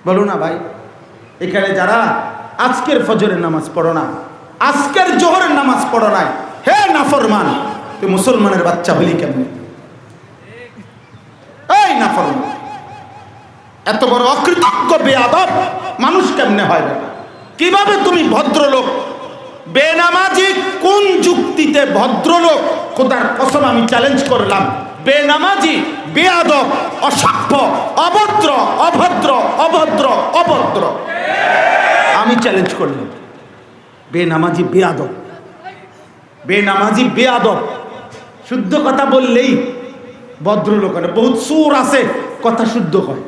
বলো না ভাই, এখানে যারা আজকের ফজরের নামাজ পড়ো না, আজকের জোহরের নামাজ পড়ো নাই, হে নাফরমান, তুই মুসলমানের বাচ্চা হলি কেমনে? এই নাফরমান, এত বড় অকৃতজ্ঞ বেয়াদব মানুষ কেমনে হয় বেটা? কিভাবে তুমি ভদ্রলোক? বেনামাজি কোন যুক্তিতে ভদ্রলোক? খোদার কসম আমি চ্যালেঞ্জ করলাম, বেনামাজি, বেয়াদব, অসভ্য, অভদ্র, অভদ্র, অভদ্র, অভদ্র, আমি চ্যালেঞ্জ করলাম। বেনামাজি বেয়াদব, বেনামাজি বেয়াদব। শুদ্ধ কথা বললেই ভদ্রলোক হয়। বহুত সুর আছে, কথা শুদ্ধ হয়।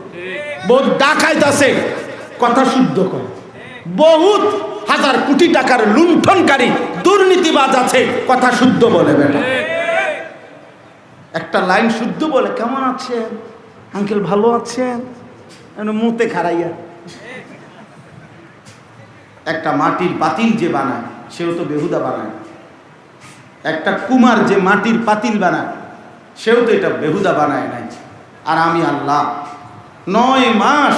বহুত ডাকাইত আছে, কথা শুদ্ধ করে। বহুত হাজার কোটি টাকার লুণ্ঠনকারী দুর্নীতিবাজ আছে, কথা শুদ্ধ বলে বেটা। একটা লাইন শুদ্ধ বলে, কেমন আছেন আঙ্কেল, ভালো আছেন, মুতে খারাইয়া। একটা মাটির পাতিল যে বানায় সেও তো বেহুদা বানায়। একটা কুমার যে মাটির পাতিল বানায় সেও তো এটা বেহুদা বানায় নাই। আর আমি আল্লাহ 9 মাস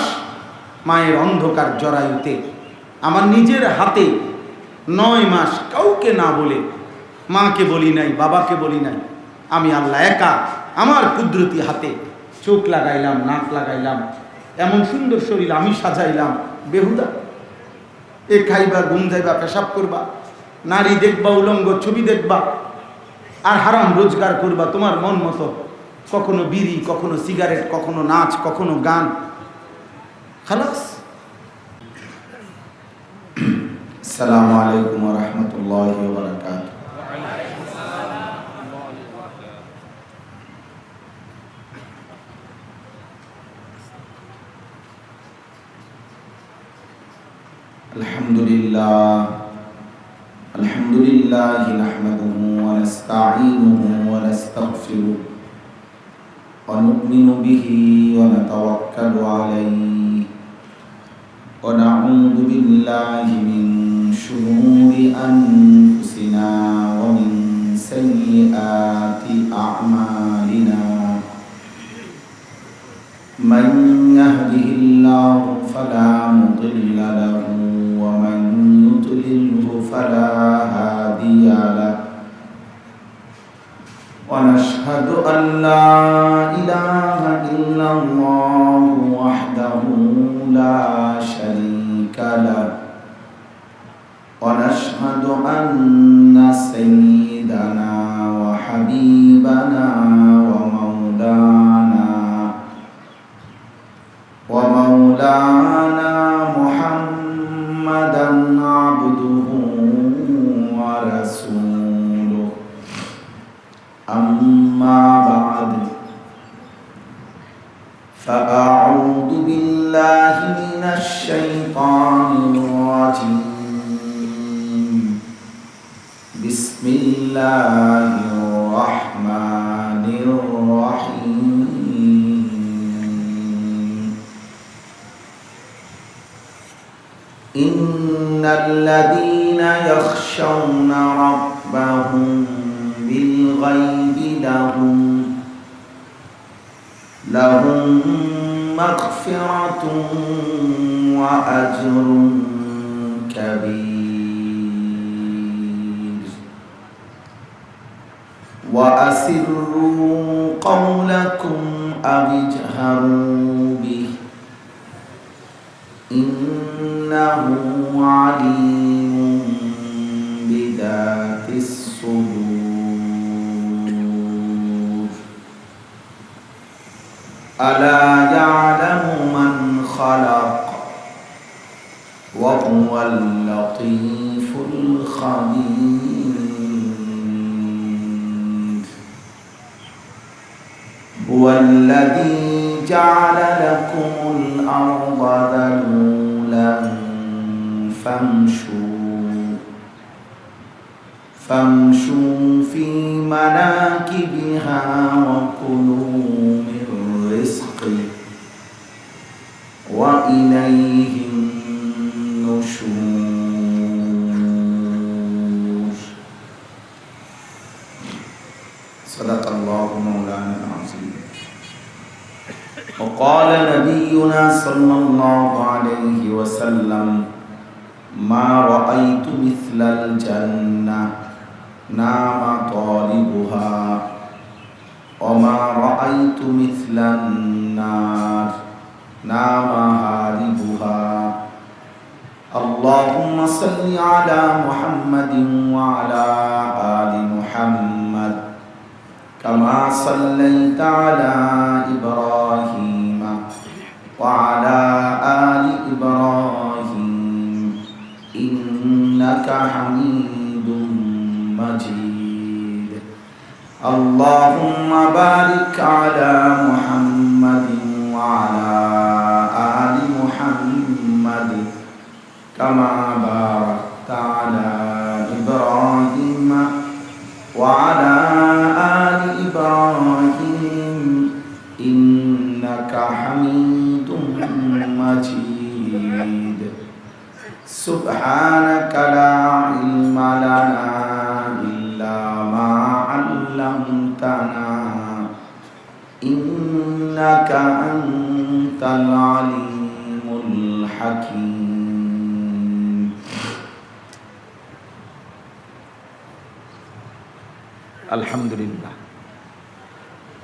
মায়ের অন্ধকার জরায়ুতে আমার নিজের হাতে 9 মাস কাউকে না বলে, মাকে বলি নাই, বাবাকে বলি নাই, আমি আল্লাহ একা আমার কুদরতি হাতে চোখ লাগাইলাম, নাক লাগাইলাম, এমন সুন্দর শরীর আমি সাজাইলাম। বেহুদা এ খাইবা, ঘুম যাইবা, পেশাব করবা, নারী দেখবা, উলঙ্গ ছবি দেখবা, আর হারাম রোজগার করবা তোমার মন মতো। কখনো বিড়ি, কখনো সিগারেট, কখনো নাচ, কখনো গান, খালাস। আসসালামু আলাইকুম ওয়া রাহমাতুল্লাহি ওয়া বারাকাতুহু। আলহামদুলিল্লাহ নাহমাদুহু ওয়া নাস্তাঈনুহু ওয়া নাস্তাগফিরুহু ওয়া নু'মিনু বিহি ওয়া নাতাওয়াক্কালু আলাইহি ওয়া না'উযু বিল্লাহি মিন শুরুরি আনফুসিনা ওয়া মিন সাইয়্যাতি আ'মালিনা। মান ইয়াহদিহিল্লাহু ফালা মুদিল্লা লাহু ওয়া মান يضلله فلا هادي له ونشهد أن لا إله إلا الله وحده لا شريك له ونشهد أن سيدنا وحبيبنا ومولانا محمدا عبده ورسوله. أما بعد فأعوذ بالله من الشيطان الرجيم. بسم الله الرحمن الرحيم. إن الذين يخشون ربهم بالغيب لهم مغفرة وأجر كبير. وأسروا قولكم أو اجهروا به إنه عليم بذات الصدور. ألا يعلم من خلق وهو اللطيف الخبير. هو الذي جعل لكم الأرض ذلولا فامشوا في مناكبها وكلوا من رزقه وإليه النشور. صدق الله مولانا العظيم. قال نبينا صلى الله عليه وسلم ما رأيت مثل الجنة نام طالبها وما رأيت مثل النار نام هاربها اللهم صل على محمد وعلى آل محمد كما صليت على إبراهيم وعلى آل إبراهيم إنك حميد مجيد اللهم بارك على محمد وعلى آل محمد كما باركت على إبراهيم وعلى آل إبراهيم إنك حميد مجيد سبحانك لا علم لنا إلا ما علمتنا إنك أنت العليم الحكيم الحمد لله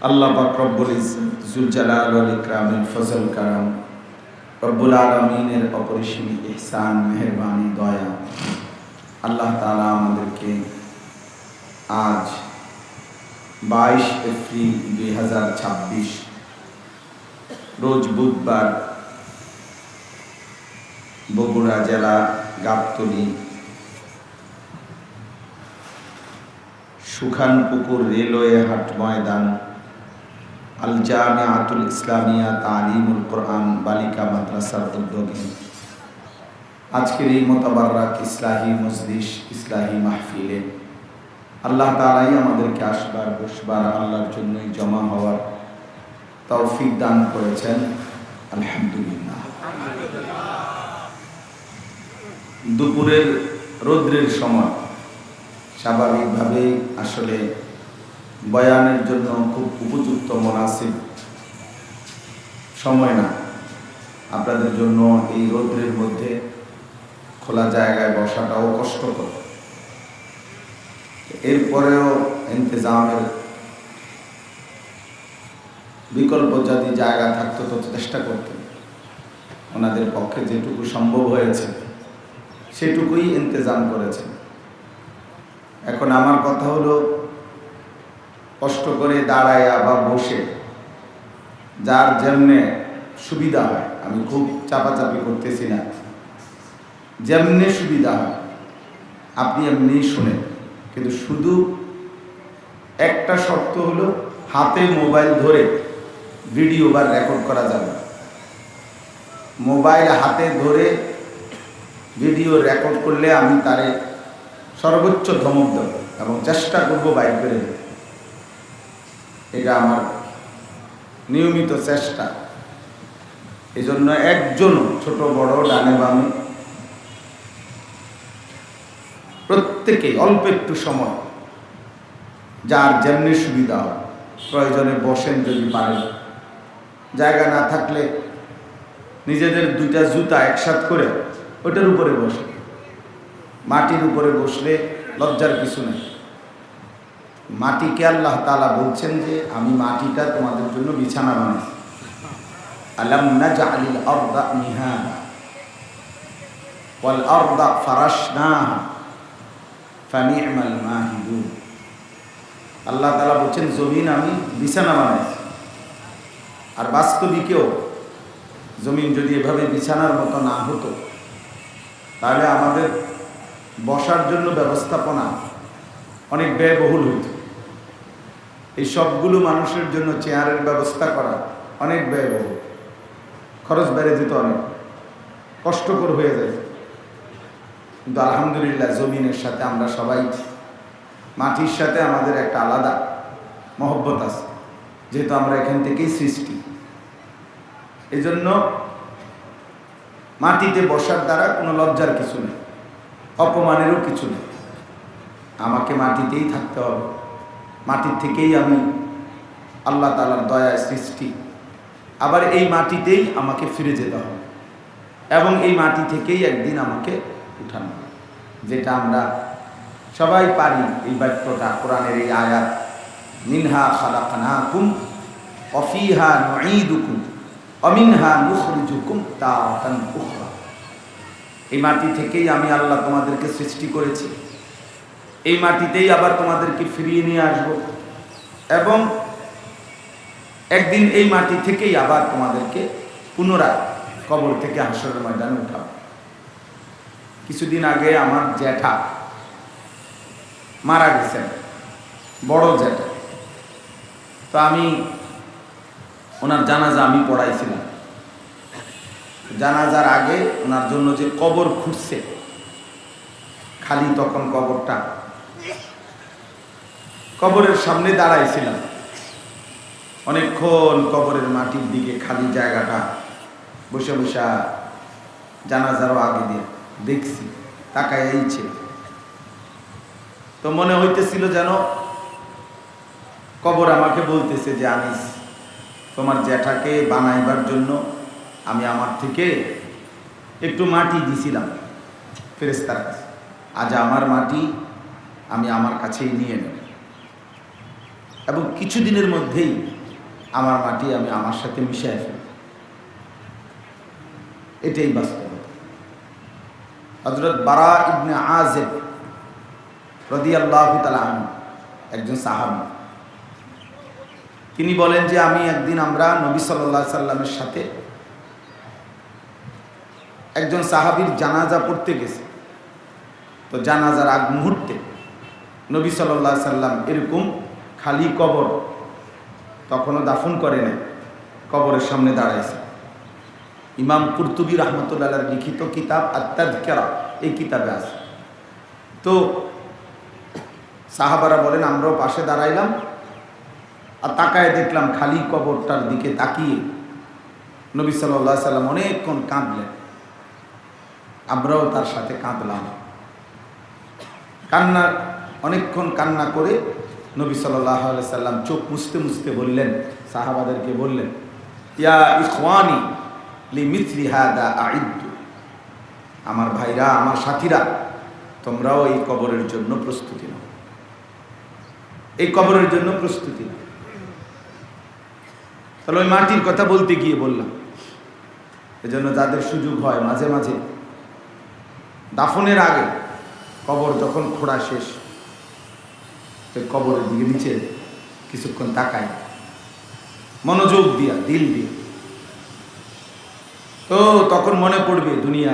আল্লাহ পাক রব্বুল ইজ্জত যুল জালাল ওয়াল ইকরামের ফজল কারাম রব্বুল আলামিনের অপরিসীম ইহসান মেহেরবানি দয়া আল্লাহ তাআলা আমাদেরকে আজ 22 এপ্রিল 2026 রোজ বুধবার বগুড়া জেলা গাবতলী সুখানপুকুর রেলওয়ে হাট ময়দান আল জামিআতুল ইসলামিয়া তালিমুল কোরআন বালিকা মাদ্রাসার উদ্যোগে আজকের এই মোতাবাররাক ইসলাহি মজলিস ইসলাহি মাহফিলে আল্লাহ তাআলাই আমাদেরকে আসবার বসবার আল্লাহর জন্যই জমা হওয়ার তৌফিক দান করেছেন আলহামদুলিল্লাহ। দুপুরের রৌদ্রের সময় স্বাভাবিকভাবে আসলে বয়ানের জন্য খুব উপযুক্ত মুনাসিব সময় না। আপনাদের জন্য এই রৌদ্রের মধ্যে খোলা জায়গায় বসাটাও কষ্টকর। এরপরেও ইন্তজামের বিকল্প যদি জায়গা থাকতো তো চেষ্টা করতেন। ওনাদের পক্ষে যেটুকু সম্ভব হয়েছে সেটুকুই ইন্তজাম করেছেন। এখন আমার কথা হলো, কষ্ট করে দাঁড়ায়া বা বসে যার যেমনে সুবিধা হয়, আমি খুব চাপাচাপি করতেছি না, যেমনে সুবিধা হয় আপনি এমনি শুনেন। কিন্তু শুধু একটা শর্ত হলো, হাতে মোবাইল ধরে ভিডিও বা রেকর্ড করা যাবে। মোবাইল হাতে ধরে ভিডিও রেকর্ড করলে আমি তারে সর্বোচ্চ ধমক দেব এবং চেষ্টা করব বাইর করে দিতে। এটা আমার নিয়মিত চেষ্টা। এই জন্য একজন ছোট বড় ডানে বামে প্রত্যেকেই অল্প একটু সময় যার যেমনি সুবিধা হয় প্রয়োজনে বসেন যদি পারেন। জায়গা না থাকলে নিজেদের দুইটা জুতা একসাথ করে ওটার উপরে বসে। মাটির উপরে বসলে লজ্জার কিছু নেই। মাটিকে আল্লাহ তাআলা বলছেন যে আমি মাটিটা তোমাদের জন্য বিছানা বানাইছি। আলাম নাজআলিল আরদা মিহাদা ওয়াল আরদা ফারাশনাহা ফানি'মাল মাহিদুন। আল্লাহ তাআলা বলছেন জমিন আমি বিছানা বানাইছি। আর বাস্তবিকেও জমিন যদি এভাবে বিছানার মতো না হতো তাহলে আমাদের বসার জন্য ব্যবস্থাপনা অনেক ব্যয়বহুল হইত। এই সবগুলো মানুষের জন্য চেয়ারের ব্যবস্থা করা অনেক ব্যয়বহুল, খরচ বেড়ে যেত, অনেক কষ্টকর হয়ে যায়। কিন্তু আলহামদুলিল্লাহ জমিনের সাথে আমরা সবাই, মাটির সাথে আমাদের একটা আলাদা মহব্বত আছে, যেহেতু আমরা এখান থেকেই সৃষ্টি। এই জন্য মাটিতে বসার দ্বারা কোনো লজ্জার কিছু নেই, অপমানেরও কিছু নেই। আমাকে মাটিতেই থাকতে হবে, মাটির থেকেই আমি আল্লাহ তাআলার দয়ায় সৃষ্টি। আবার এই মাটিতেই আমাকে ফিরে যেতে হবে এবং এই মাটি থেকেই একদিন আমাকে উঠানো হবে। যেটা আমরা সবাই পারি এই বাক্যটা, কোরআনের এই আয়াত, মিনহা খালাকনাকুম ওয়া ফিহা নুঈদুকুম ওয়া মিনহা নুখরিজুকুম তারাতান উখরা। এই মাটি থেকেই আমি আল্লাহ তোমাদেরকে সৃষ্টি করেছি, এই মাটিতেই আবার তোমাদেরকে ফিরিয়ে নিয়ে আসব এবং একদিন এই মাটি থেকেই আবার তোমাদেরকে পুনরায় কবর থেকে হাসরের ময়দানে উঠাবো। কিছুদিন আগে আমার জ্যাঠা মারা গেছেন, বড় জ্যাঠা। তো আমি ওনার জানাজা আমি পড়াইছিলাম। জানাজার আগে ওনার জন্য যে কবর খুঁজছে, খালি তখন কবরটা, কবরের সামনে দাঁড়াইছিলাম অনেকক্ষণ, কবরের মাটির দিকে খালি জায়গাটা বসে বসে জানাজারও আগে দিয়ে দেখছি, তাকাইয়াই ছিল। তো মনে হইতেছিল যেন কবর আমাকে বলতেছে যে আনিস, তোমার জ্যাঠাকে বানাইবার জন্য আমি আমার থেকে একটু মাটি দিছিলাম ফেরেশতার কাছে, আজ আমার মাটি আমি আমার কাছেই নিয়ে নেব এবং কিছুদিনের মধ্যেই আমার মাটি আমি আমার সাথে মিশিয়ে ফেলব। এটাই বাস্তবতা। হযরত বারা ইবনে আযিব রাদিয়াল্লাহু তাআলা আনহু একজন সাহাবী, তিনি বলেন যে আমি একদিন আমরা নবী সাল্লাল্লাহু আলাইহি সাল্লামের সাথে একজন সাহাবীর জানাজা পড়তে গেছি। তো জানাজার আগ মুহূর্তে নবী সাল্লাল্লাহু আলাইহি সাল্লাম এরকম খালি কবর, তখনও দাফন করে নাই, কবরের সামনে দাঁড়াইছে। ইমাম কুরতুবী রাহমাতুল্লাহ আলাইহির লিখিত কিতাব আত-তাযকিরা এই কিতাবে আছে। তো সাহাবারা বলেন আমরাও পাশে দাঁড়াইলাম আর তাকায় দেখলাম খালি কবরটার দিকে তাকিয়ে নবী সাল্লাল্লাহু আলাইহি সাল্লাম অনেকক্ষণ কাঁদলেন, আমরাও তার সাথে কাঁদলাম। কান্না, অনেকক্ষণ কান্না করে নবী সাল্লাল্লাহু আলাইহি সাল্লাম চোখ মুছতে মুছতে বললেন, সাহাবাদেরকে বললেন, ইয়া ইখওয়ানি লিমিথলি হাদা আইদ্দু, আমার ভাইরা, আমার সাথীরা, তোমরাও এই কবরের জন্য প্রস্তুতি নাও, এই কবরের জন্য প্রস্তুতি নাও। তাহলে ওই মাটির কথা বলতে গিয়ে বললাম, এজন্য যাদের সুযোগ হয় মাঝে মাঝে দাফনের আগে কবর যখন খোঁড়া শেষ, কবরের দিকে নিচে কিছুক্ষণ তাকায়, মনোযোগ দিয়া, দিল দিয়ে, তো তখন মনে পড়বে দুনিয়া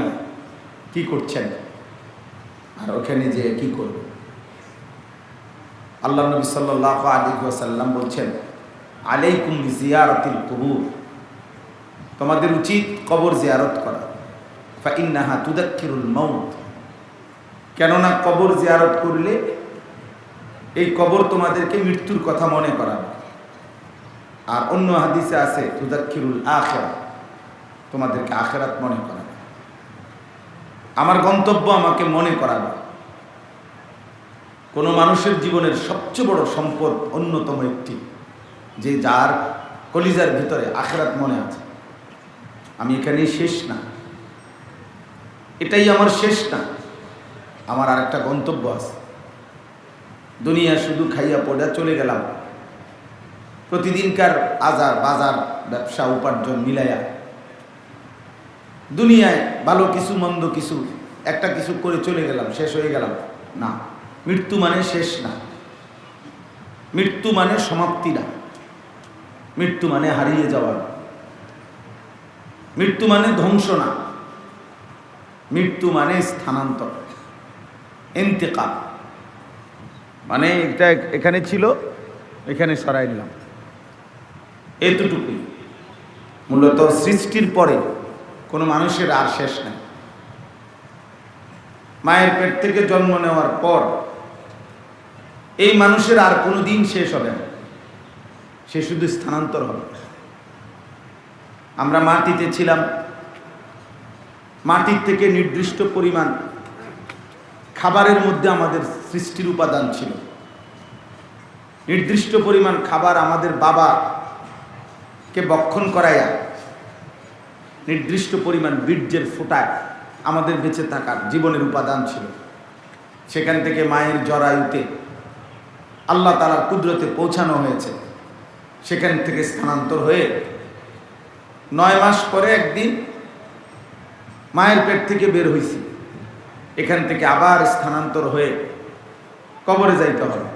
কি করছেন আর ওখানে যে কি করবে। আল্লাহ নবী সাল্লাল্লাহু আলাইহি ওয়াসাল্লাম বলছেন, আলাইকুম বিজিয়ারাতিল কুবুর, তোমাদের উচিত কবর জিয়ারত করা। ফাইন্নাহা তুযাক্কিরুল মাউত, কেননা কবর জিয়ারত করলে এই কবর তোমাদেরকে মৃত্যুর কথা মনে করাবে। আর অন্য হাদিসে আছে তুযাক্কিরুল আখিরা, তোমাদেরকে আখিরাত মনে করাবে, আমার গন্তব্য আমাকে মনে করাবে। কোনো মানুষের জীবনের সবচেয়ে বড় সম্পদ অন্যতম একটি, যে যার কলিজার ভিতরে আখিরাত মনে আছে, আমি এখানেই শেষ না, এটাই আমার শেষ না, আমার আরেকটা গন্তব্য আছে। দুনিয়া শুধু খাইয়া পড়া চলে গেলাম, প্রতিদিনকার আজার বাজার ব্যবসা উপার্জন মিলাইয়া দুনিয়ায় ভালো কিছু মন্দ কিছু একটা কিছু করে চলে গেলাম, শেষ হয়ে গেলাম না। মৃত্যু মানে শেষ না, মৃত্যু মানে সমাপ্তি না, মৃত্যু মানে হারিয়ে যাওয়া না, মৃত্যু মানে ধ্বংস না, মৃত্যু মানে স্থানান্তর, ইন্তেকাল। মানে এটা এখানে ছিল, এখানে সরাই নিলাম, এতটুকুই। মূলত সৃষ্টির পরে কোনো মানুষের আর শেষ নাই। মায়ের পেট থেকে জন্ম নেওয়ার পর এই মানুষের আর কোনো দিন শেষ হবে না, সে শুধু স্থানান্তর হবে। আমরা মাটিতে ছিলাম, মাটির থেকে নির্দিষ্ট পরিমাণ খাবারের মধ্যে আমাদের সৃষ্টির উপাদান ছিল, নির্দিষ্ট পরিমাণ খাবার আমাদের বাবা কে বক্ষণ করাইয়া নির্দিষ্ট পরিমাণ বীর্যের ফোঁটায় আমাদের বেঁচে থাকার জীবনের উপাদান ছিল। সেখান থেকে মায়ের জরায়ুতে আল্লাহ তাআলার কুদরতে পৌঁছানো হয়েছে। সেখান থেকে স্থানান্তর হয়ে 9 মাস পরে একদিন মায়ের পেট থেকে বের হয়েছি। এখান থেকে আবার স্থানান্তর হয়ে কবরে যাইতে হবে।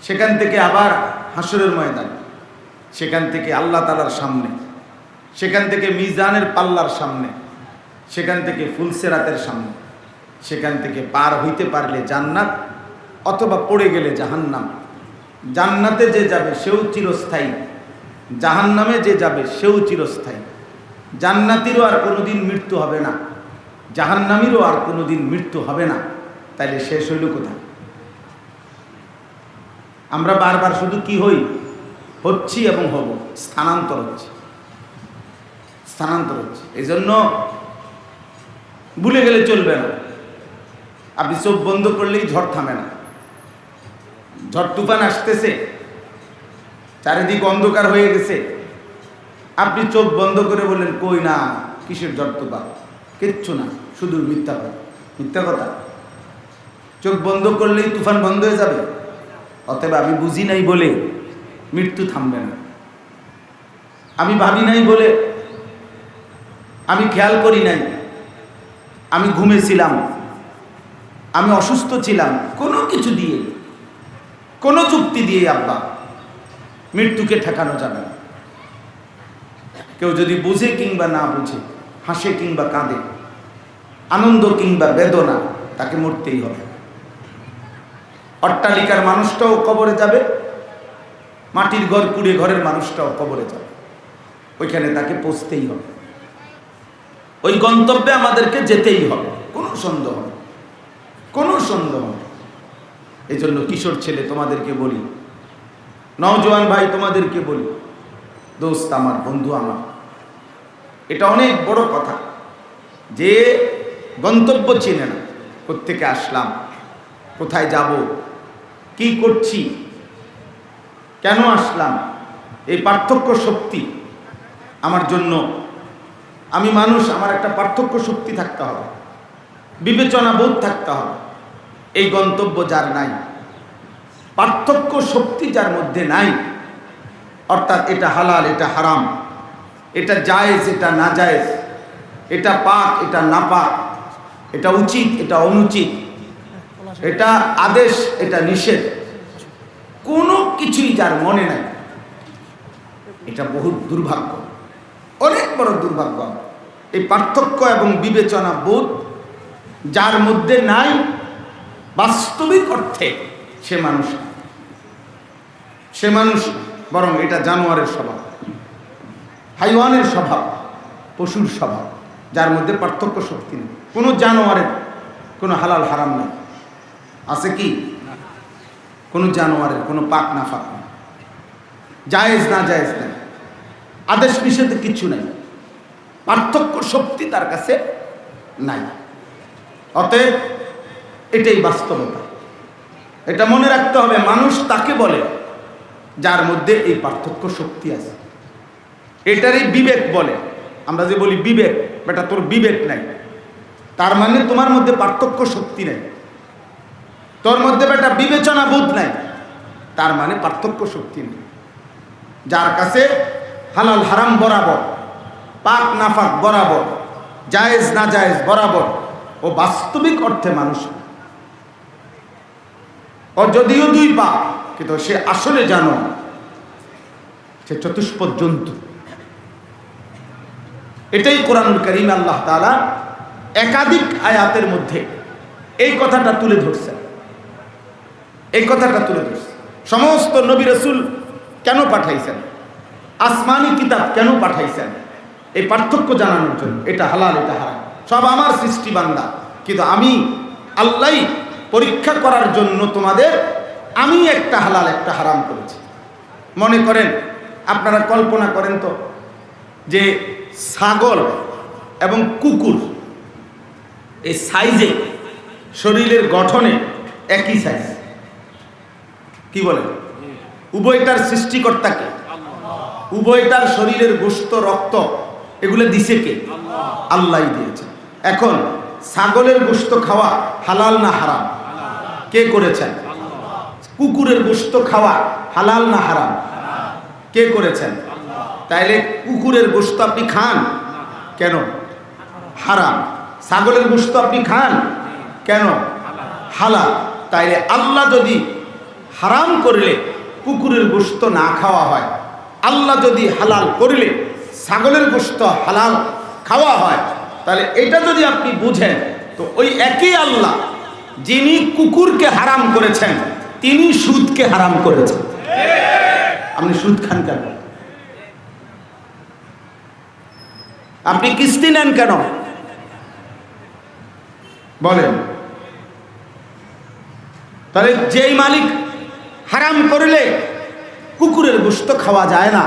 সেখান থেকে আবার হাসরের ময়দান, সেখান থেকে আল্লাহ তাআলার সামনে, সেখান থেকে মিজানের পাল্লার সামনে, সেখান থেকে ফুলসেরাতের সামনে, সেখান থেকে পার হইতে পারলে জান্নাত অথবা পড়ে গেলে জাহান্নাম। জান্নাতে যে যাবে সেও চিরস্থায়ী, জাহান্নামে যে যাবে সেও চিরস্থায়ী। জান্নাতিরও আর কোনোদিন মৃত্যু হবে না, জাহান্নামীরও আর কোনোদিন মৃত্যু হবে না। তাইলে শেষ হইল কোথায়? আমরা বারবার শুধু কি হই, হচ্ছি এবং হব, স্থানান্তর হচ্ছে, স্থানান্তর হচ্ছে। এই জন্য ভুলে গেলে চলবে না। আপনি চোখ বন্ধ করলেই ঝড় থামে না। ঝড় তুফান আসতেছে, চারিদিক অন্ধকার হয়ে গেছে, আপনি চোখ বন্ধ করে বললেন কই না, কিসের ঝড় তুফান, কিচ্ছু না, শুধু মিথ্যা কথা, মিথ্যা কথা। চোখ বন্ধ করলেই তুফান বন্ধ হয়ে যাবে? অতএব আমি বুঝি নাই বলে মৃত্যু থামবে না, আমি ভাবি নাই বলে, আমি খেয়াল করি নাই, আমি ঘুমেছিলাম, আমি অসুস্থ ছিলাম, কোনো কিছু দিয়ে, কোনো যুক্তি দিয়ে আব্বা মৃত্যুকে ঠেকানো যাবে না। কেউ যদি বুঝে কিংবা না বুঝে, হাসে কিংবা কাঁদে, আনন্দ কিংবা বেদনা, তাকে মরতেই হবে। অট্টালিকার মানুষটাও কবরে যাবে, মাটির ঘর কুড়ে ঘরের মানুষটাও কবরে যাবে, ওইখানে তাকে পৌঁছতেই হবে, ওই গন্তব্যে আমাদেরকে যেতেই হবে, কোনো সন্দেহ নেই, কোনো সন্দেহ নেই। এই জন্য কিশোর ছেলে তোমাদেরকে বলি, নওজোয়ান ভাই তোমাদেরকে বলি, দোস্ত আমার, বন্ধু আমার, এটা অনেক বড় কথা যে গন্তব্য চিনে না, কোত্থেকে আসলাম, কোথায় যাব, কি করছি, কেন আসলাম, এই পার্থক্য শক্তি আমার জন্য, আমি মানুষ, আমার একটা পার্থক্য শক্তি থাকতে হবে, বিবেচনা বোধ থাকতে হবে। এই গন্তব্য যার নাই, পার্থক্য শক্তি যার মধ্যে নাই, অর্থাৎ এটা হালাল, এটা হারাম, এটা জায়েজ, এটা না জায়েজ, এটা পাক, এটা না পাক, এটা উচিত, এটা অনুচিত, এটা আদেশ, এটা নিষেধ, কোনো কিছুই যার মনে নাই, এটা বহুত দুর্ভাগ্য, অনেক বড় দুর্ভাগ্য। এই পার্থক্য এবং বিবেচনা বোধ যার মধ্যে নাই, বাস্তবিক অর্থে সে মানুষ, সে মানুষ বরং এটা জানোয়ারের স্বভাব, হাইওয়ানের স্বভাব, পশুর স্বভাব, যার মধ্যে পার্থক্য শক্তি নেই। কোনো জানোয়ারের কোনো হালাল হারাম নেই, আছে কি? কোনো জানোয়ারের কোনো পাক না ফাক নেই, জায়েজ না জায়েজ নেই, আদেশ নিষেধ কিছু নেই, পার্থক্য শক্তি তার কাছে নাই। অতএব এটাই বাস্তবতা, এটা মনে রাখতে হবে। মানুষ তাকে বলে যার মধ্যে এই পার্থক্য শক্তি আছে, এটারই বিবেক বলে। আমরা যে বলি বিবেক, বেটা তোর বিবেক নাই, তার মানে তোমার মধ্যে পার্থক্য শক্তি নেই, তোর মধ্যে বেটা বিবেচনা বোধ নাই, তার মানে পার্থক্য শক্তি নেই। যার কাছে হালাল হারাম বরাবর, পাক নাফাক বরাবর, জায়েজ না জায়েজ বরাবর, ও বাস্তবিক অর্থে মানুষ। ও যদিও 2 পা, কিন্তু সে আসলে জানো সে চতুষ্পদ জন্তু। এটাই কোরআনুল কারীমে আল্লাহ তাআলা একাধিক আয়াতের মধ্যে এই কথাটা তুলে ধরছেন, এই কথাটা তুলে ধরছেন। সমস্ত নবী রাসূল কেন পাঠাইছেন, আসমানি কিতাব কেন পাঠাইছেন? এই পার্থক্য জানানোর জন্য। এটা হালাল, এটা হারাম, সব আমার সৃষ্টি বান্দা, কিন্তু আমি আল্লাহই পরীক্ষা করার জন্য তোমাদের আমি একটা হালাল একটা হারাম করেছি। মনে করেন, আপনারা কল্পনা করেন তো যে ছাগল এবং কুকুর এই সাইজে, শরীরের গঠনে একই সাইজ, কি বলেন? উভয়টার সৃষ্টিকর্তাকে উভয়টার শরীরের গোশত রক্ত এগুলো দিছে কে? আল্লাহই দিয়েছে। এখন ছাগলের গোশত খাওয়া হালাল না হারাম? কে করেছেন? কুকুরের গোশত খাওয়া হালাল না হারাম? কে করেছেন? তাইলে কুকুরের গোশত আপনি খান কেন? হারাম। ছাগলের গোশত আপনি খান কেন? হালাল। তাইলে আল্লাহ যদি হারাম করলে কুকুরের গোশত না খাওয়া হয়, আল্লাহ যদি হালাল করলে ছাগলের গোশত হালাল খাওয়া হয়, তাহলে এটা যদি আপনি বুঝেন তো ওই একই আল্লাহ যিনি কুকুরকে হারাম করেছেন তিনি সুদকে হারাম করেছেন। আপনি সুদ খান কেন? আপনি কিস্তি নেন কেন বলেন? তাহলে যেই মালিক হারাম করলে কুকুরের গোশত খাওয়া যায় না,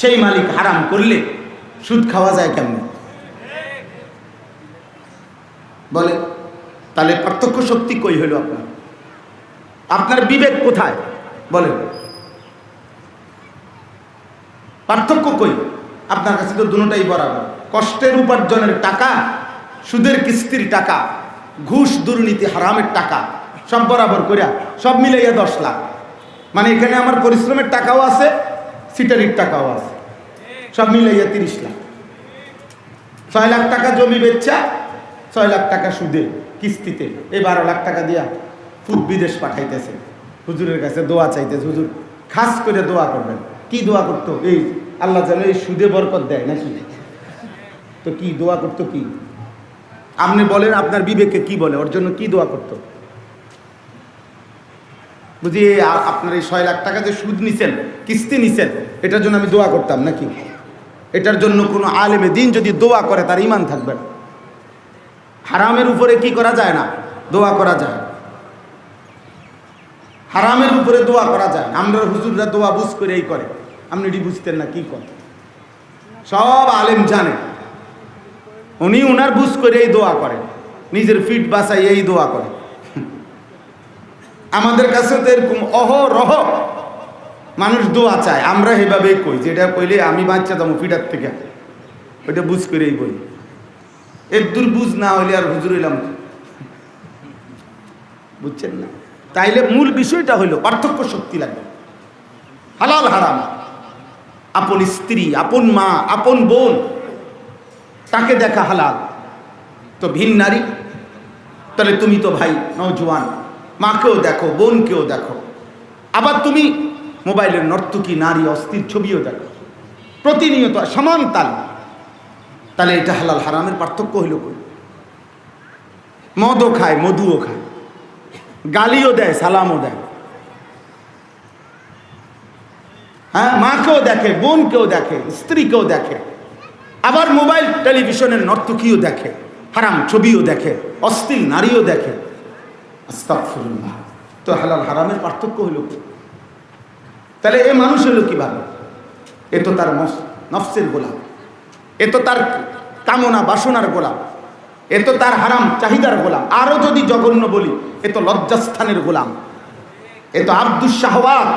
সেই মালিক হারাম করলে সুদ খাওয়া যায় কেমন বলে? তাহলে পার্থক্য শক্তি কই হইল আপনার? আপনার বিবেক কোথায় বলেন? পার্থক্য কই? আপনার কাছে তো দুটোটাই বরাবর। কষ্টের উপার্জনের টাকা, সুদের কিস্তির টাকা, ঘুষ দুর্নীতি হারামের টাকা সব বরাবর করিয়া সব মিলাইয়া 10 লাখ। মানে এখানে আমার পরিশ্রমের টাকাও আছে, সিটারির টাকাও আছে, সব মিলাইয়া 30 লাখ। 6 লাখ টাকা জমি বেচা, 6 লাখ টাকা সুদে কিস্তিতে, এই 12 লাখ টাকা দিয়া ফুট বিদেশ পাঠাইতেছে, হুজুরের কাছে দোয়া চাইতেছে। হুজুর খাস করে দোয়া করবেন। কি দোয়া করতো? এই আল্লাহ যেন এই সুদে বরকত দেয় নাকি? তো কি দোয়া করতো? কি আপনি বলেন, আপনার বিবেকে কি বলে? ওর জন্য কি দোয়া করতো? বুঝি আপনার এই 6 লাখ টাকা যে সুদ নিছেন, কিস্তি নিছেন, এটার জন্য আমি দোয়া করতাম নাকি? এটার জন্য কোনো আলেমে দিন যদি দোয়া করে তার ঈমান থাকবে না। হারামের উপরে কি করা যায় না? দোয়া করা যায়। হারামের উপরে দোয়া করা যায়। আমরা হুজুররা দোয়া বুঝ করে এই করে, আপনি এটি বুঝতেন না কি করে? সব আলেম জানে, উনি উনার বুঝ করে এই দোয়া করে, নিজের ফিট বাঁচাই এই দোয়া করে। আমাদের কাছে তো এরকম অহরহ মানুষ দোয়া চায়, আমরা এভাবেই কই, যেটা কইলে আমি বাচ্চা যাবো ফিটার থেকে, ওইটা বুঝ করেই বলি। এর দূর বুঝ না হইলে আর হুজুর হইলাম, বুঝছেন না? তাইলে মূল বিষয়টা হইল পার্থক্য শক্তি লাগবে। হালাল হারাম, আপন স্ত্রী, আপন মা, আপন বোন, তাকে দেখা হালাল, তো ভিন নারী, তাহলে তুমি তো ভাই নওজোয়ান, মাকেও দেখো, বোনকেও দেখো, আবার তুমি মোবাইলের নর্তকী নারী অস্থির ছবিও দেখো প্রতিনিয়ত সমান তাল। তাহলে এটা হালাল হারামের পার্থক্য হইল কই? মদও খায়, মধুও খায়, গালিও দেয়, সালামও দেয়, হ্যাঁ, মাকেও দেখে, বোনকেও দেখে, স্ত্রীকেও দেখে, আবার মোবাইল টেলিভিশনের নর্তকীও দেখে, হারাম ছবিও দেখে, অশ্লীল নারীও দেখে। আস্তাগফিরুল্লাহ। তো হালাল হারামের পার্থক্য হইল কি? তাহলে এ মানুষ হলো কিভাবে? এ তো তার নফসের গোলাম, এ তো তার কামনা বাসনার গোলাম, এ তো তার হারাম চাহিদার গোলাম। আরো যদি জঘন্য বলি, এ তো লজ্জাস্থানের গোলাম, এ তো আব্দুস শাহওয়াত,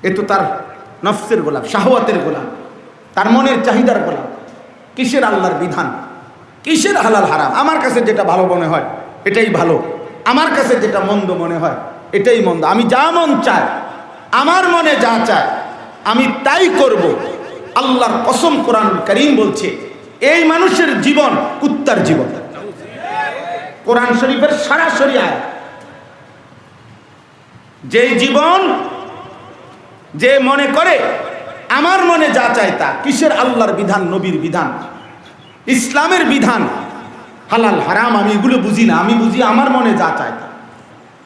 এ তো তার নফসের গোলাম, শাহওয়াতের গোলাম, তার মনের চাহিদার গোলাম। কিসের আল্লাহর বিধান, কিসের হালাল হারাম? আমার কাছে যেটা ভালো মনে হয় এটাই ভালো, আমার কাছে যেটা মন্দ মনে হয় এটাই মন্দ। আমি যা মন চায়, আমার মনে যা চায় আমি তাই করব। আল্লাহর কসম, কোরআনুল কারীম বলছে এই মানুষের জীবন কুত্তার জীবন। কোরআন শরীফের সরাসরি আয়াত। যেই জীবন, যে মনে করে আমার মনে যা চায় তা, কিসের আল্লাহর বিধান, নবীর বিধান, ইসলামের বিধান, হালাল হারাম আমি এগুলো বুঝি না, আমি বুঝি আমার মনে যা চায় তা।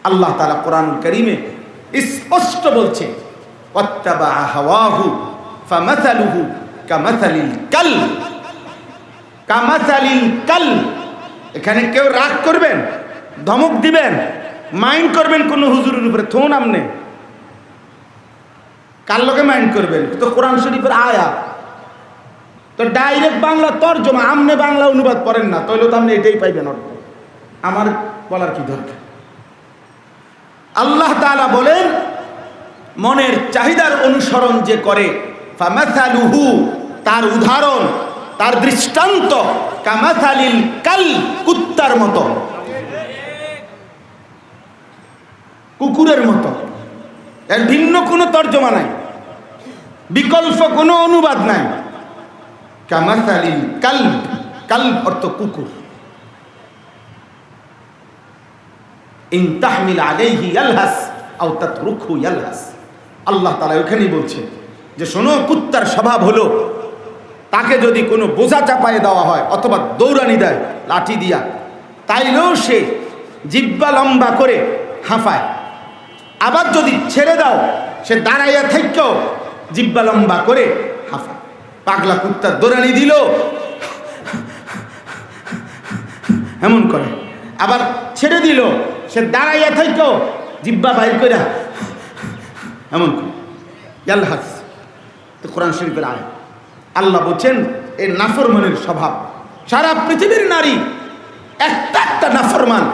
আল্লাহ তাআলা কোরআনুল কারীমে স্পষ্ট বলছে, ওয়াত্তাবা হাওয়াহু ফামাসালুহু কামাসালিল কালব, কামাসালিল কালব। এখানে কেউ রাগ করবেন, ধমক দিবেন, মাইন্ড করবেন কোন হুজুরের উপরে, থোন আমনে কার লোকে মাইন্ড করবেন? তো কোরআন শরীফের আয়াত, তো ডাইরেক্ট বাংলা তর্জমা, আমনে বাংলা অনুবাদ করেন না, তাহলে তো আপনি এটাই পাইবেন অর্থ। আমার বলার কি দরকার? আল্লাহ তাআলা বলেন মনের চাহিদার অনুসরণ যে করে, ফামাসালুহু, তার উদাহরণ, তার দৃষ্টান্ত কামাসালিল কাল, কুত্তার মতো, কুকুরের মতো। এর ভিন্ন কোনো তর্জমা নাই, বিকল্প কোনো অনুবাদ নাই। কামাসালিল কালব, কালব অর্থ কুকুর। ইন তাহমিল আলাইহি ইয়ালহাস আও তাতরুকহু ইয়ালহাস। আল্লাহ তাআলা ওখানেই বলছে যে শোনো, কুত্তার স্বভাব হলো তাকে যদি কোনো বোঝা চাপায় দেওয়া হয় অথবা দৌড়ানি দেয় লাঠি দিয়া, তাইলেও সে জিহ্বা লম্বা করে হাঁফায়। আবার যদি ছেড়ে দাও, সে দাঁড়াইয়া থেকেও জিহ্বা লম্বা করে হাঁফায়। পাগলা কুত্তার দৌড়ানি দিল এমন করে, আবার ছেড়ে দিল, সে দাঁড়াইয়া থেকেও জিহ্বা বাইর করে এমন করে। ইয়ালহাস তো কোরআন শরীফের আয়াত। আল্লাহ বলছেন এই নাফরমানের স্বভাব। সারা পৃথিবীর নারী একটা একটা নাফরমান।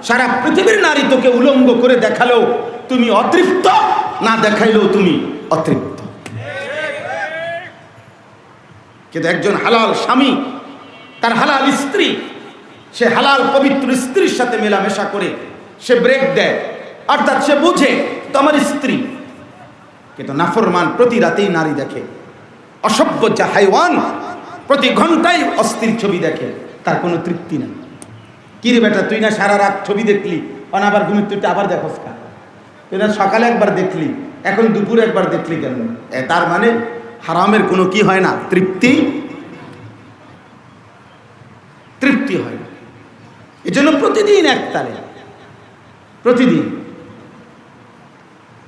সারা পৃথিবীর নারী তোকে উলঙ্গ করে দেখালেও তুমি অতৃপ্ত, না দেখাইলেও তুমি অতৃপ্ত। কিন্তু একজন হালাল স্বামী, তার হালাল স্ত্রী, সে হালাল পবিত্র স্ত্রীর সাথে মেলামেশা করে সে ব্রেক দেয়, অর্থাৎ সে বুঝে তো আমার স্ত্রী। কিন্তু নাফরমান প্রতি রাতেই নারী দেখে, অসভ্য যা হাইওয়ান প্রতি ঘন্টায় অস্থির ছবি দেখে, তার কোনো তৃপ্তি নেই। কিরে বেটা, তুই না সারা রাত ছবি দেখলি, আবার ঘুমিয়ে তুই আবার দেখোস কা? তুই না সকালে একবার দেখলি, এখন দুপুরে একবার দেখলি কেন? তার মানে হারামের কোনো কি হয় না, তৃপ্তি হয় না। এই জন্য প্রতিদিন একতালে,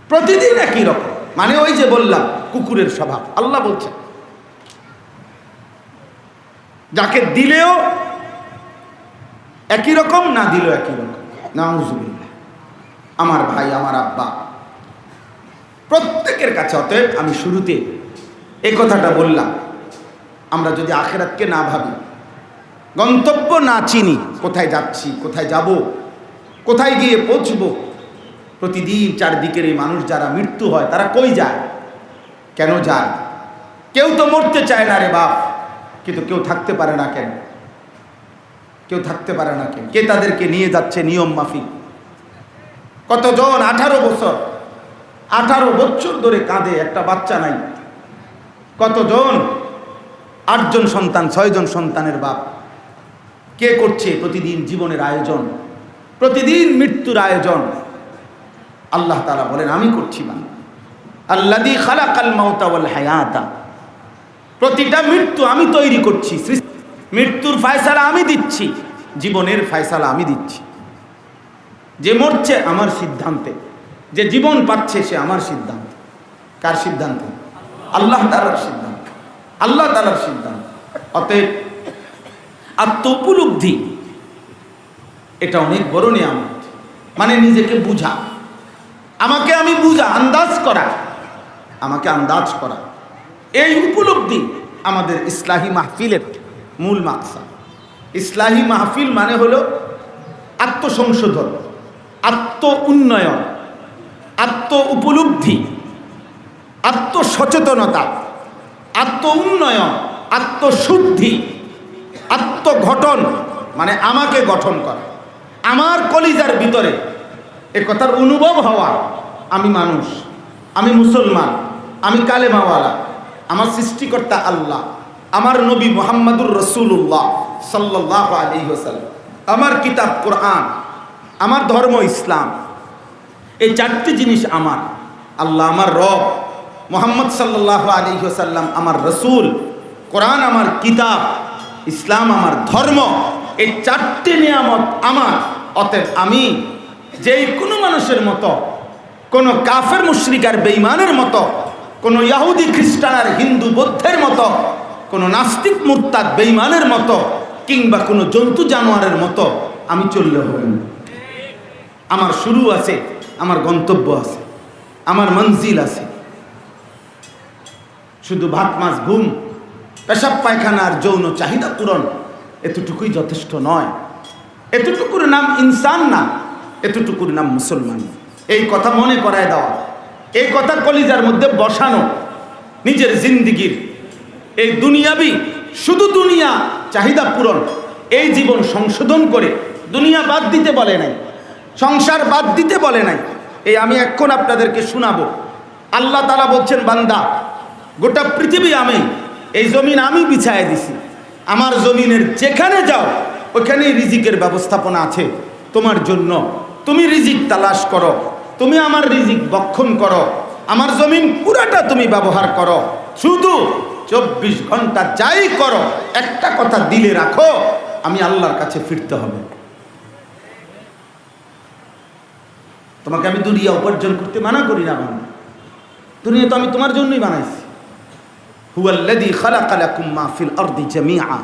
প্রতিদিন একই রকম। মানে ওই যে বললাম কুকুরের স্বভাব। আল্লাহ বলছেন যাকে দিলেও একই রকম, না দিলেও একই রকম। নাউজুবিল্লাহ। আমার ভাই, আমার আব্বা, প্রত্যেকের কাছে, অতএব আমি শুরুতে এই কথাটা বললাম, আমরা যদি আখিরাতকে না ভাবি, গন্তব্য না চিনি, কোথায় যাচ্ছি, কোথায় যাব, কোথায় গিয়ে পৌঁছবো, প্রতিদিন চারদিকের এই মানুষ যারা মৃত্যু হয় তারা কই যায়, কেন যায়? কেউ তো মরতে চায় না রে বাপ, কিন্তু কেউ থাকতে পারে না কেন? কেউ থাকতে পারে না কেন? কে তাদেরকে নিয়ে যাচ্ছে নিয়ম মাফিক? কতজন 18 বছর ধরে কাঁদে, একটা বাচ্চা নাই। কতজন 8 জন সন্তান, 6 জন সন্তানের বাপ। কে করছে প্রতিদিন জীবনের আয়োজন, প্রতিদিন মৃত্যুর আয়োজন? আল্লাহ তাআলা বলেন আমি করছি। মানে আল্লাযী খালাকাল মাউতা ওয়াল হায়াতা, প্রতিটা মৃত্যু আমি তৈরি করছি। মৃত্যুর ফয়সালা আমি দিচ্ছি, জীবনের ফয়সালা আমি দিচ্ছি। যে মরছে আমার সিদ্ধান্তে, যে জীবন পাচ্ছে সে আমার সিদ্ধান্ত। কার সিদ্ধান্ত? আল্লাহ তাআলার সিদ্ধান্ত, আল্লাহ তাআলার সিদ্ধান্ত। অতএব আত্ম উপলব্ধি এটা অনেক বড় নিয়ামত। মানে নিজেকে বুঝা, আমাকে আমি বুঝা, আন্দাজ করা, আমাকে আন্দাজ করা, এই উপলব্ধি আমাদের ইসলাহি মাহফিলের মূল মাকসাদ। ইসলাহি মাহফিল মানে হলো আত্মসংশোধন, আত্ম উন্নয়ন, আত্ম উপলব্ধি, আত্মসচেতনতা, আত্ম উন্নয়ন, আত্মশুদ্ধি, আত্মগঠন। মানে আমাকে গঠন করা, আমার কলিজার ভিতরে এ কথার অনুভব হওয়া আমি মানুষ, আমি মুসলমান, আমি কালেমাওয়ালা, আমার সৃষ্টিকর্তা আল্লাহ, আমার নবী মুহাম্মাদুর রাসূলুল্লাহ সাল্লাল্লাহু আলাইহি ওয়াসাল্লাম, আমার কিতাব কোরআন, আমার ধর্ম ইসলাম। এই 4টি জিনিস আমার। আল্লাহ আমার রব, মুহাম্মদ সাল্লাল্লাহু আলাইহি ওয়াসাল্লাম আমার রাসূল, কোরআন আমার কিতাব, ইসলাম আমার ধর্ম। এই 4টি নিয়ামত আমার। অতএব আমি যেই কোনো মানুষের মতো, কোনো কাফের মুশরিক আর বেঈমানের মতো, কোনো ইহুদি খ্রিস্টান আর হিন্দু বৌদ্ধের মতো, কোনো নাস্তিক মুরতাদ বেঈমানের মতো, কিংবা কোনো জন্তু জানোয়ারের মতো আমি চললে হবে না। আমার শুরু আছে, আমার গন্তব্য আছে, আমার মঞ্জিল আছে। শুধু ভাত মাছ ঘুম, পেশাব পায়খানা আর যৌন চাহিদা পূরণ এতটুকুই যথেষ্ট নয়। এতটুকুর নাম ইনসান না, এতটুকুর নাম মুসলমান। এই কথা মনে করায় দেওয়া, এই কথা কলিজার মধ্যে বসানো, নিজের জিন্দিগির এই দুনিয়াবি শুধু দুনিয়া চাহিদা পূরণ, এই জীবন সংশোধন করে দুনিয়া বাদ দিতে বলে নাই, সংসার বাদ দিতে বলে নাই। এই আমি এখন আপনাদেরকে শোনাবো। আল্লাহ তাআলা বলছেন, বান্দা গোটা পৃথিবী আমি, এই জমিন আমি বিছায় দিছি, আমার জমিনের যেখানে যাও ওখানেই রিজিকের ব্যবস্থাপনা আছে তোমার জন্য। তুমি রিজিক তালাশ করো, তুমি আমার রিজিক বক্ষণ করো, আমার জমিন পুরাটা তুমি ব্যবহার করো। শুধু 24 ঘন্টা যাই করো, একটা কথা দিলে রাখো, আমি আল্লাহর কাছে ফিরতে হবে। তোমাকে আমি দুনিয়া উপার্জন করতে মানা করি না, বান্দা দুনিয়া তো আমি তোমার জন্যই বানাইছি। হুয়াল্লাযী খালাকা লাকুম মা ফিল আরদি জামিআ,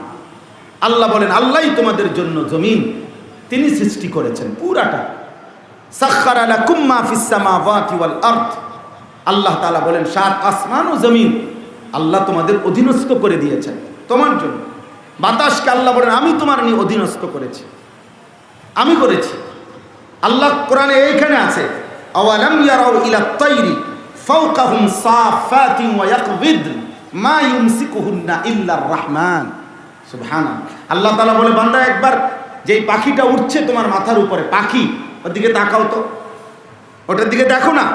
আল্লাহ বলেন আল্লাহই তোমাদের জন্য জমিন তিনি সৃষ্টি করেছেন পুরাটা। সাখখারা লাকুম মা ফিস সামাওয়াতি ওয়াল আরদ, আল্লাহ তাআলা বলেন 7 আসমান ও জমিন আল্লাহ তোমাদের অধীনস্থ করে দিয়েছেন তোমার জন্য। বাতাসকে আল্লাহ বলেন আমি তোমার নিয়ে অধীনস্থ করেছি, আমি করেছি। আল্লাহ কোরআনে এইখানে আছে, আওয়ালাম ইয়ারাউ ইলা তাইরি ফাওকাহুম সাফাতিন ওয়া ইয়াকবিদ মা ইউমসিকুহুন্না ইল্লার রহমান। সুবহানাল্লাহ। আল্লাহ তাআলা বলে, বান্দা একবার যেই পাখিটা উঠছে তোমার মাথার উপরে, পাখি ওর দিকে তাকাও তো, ওটার দিকে দেখো না।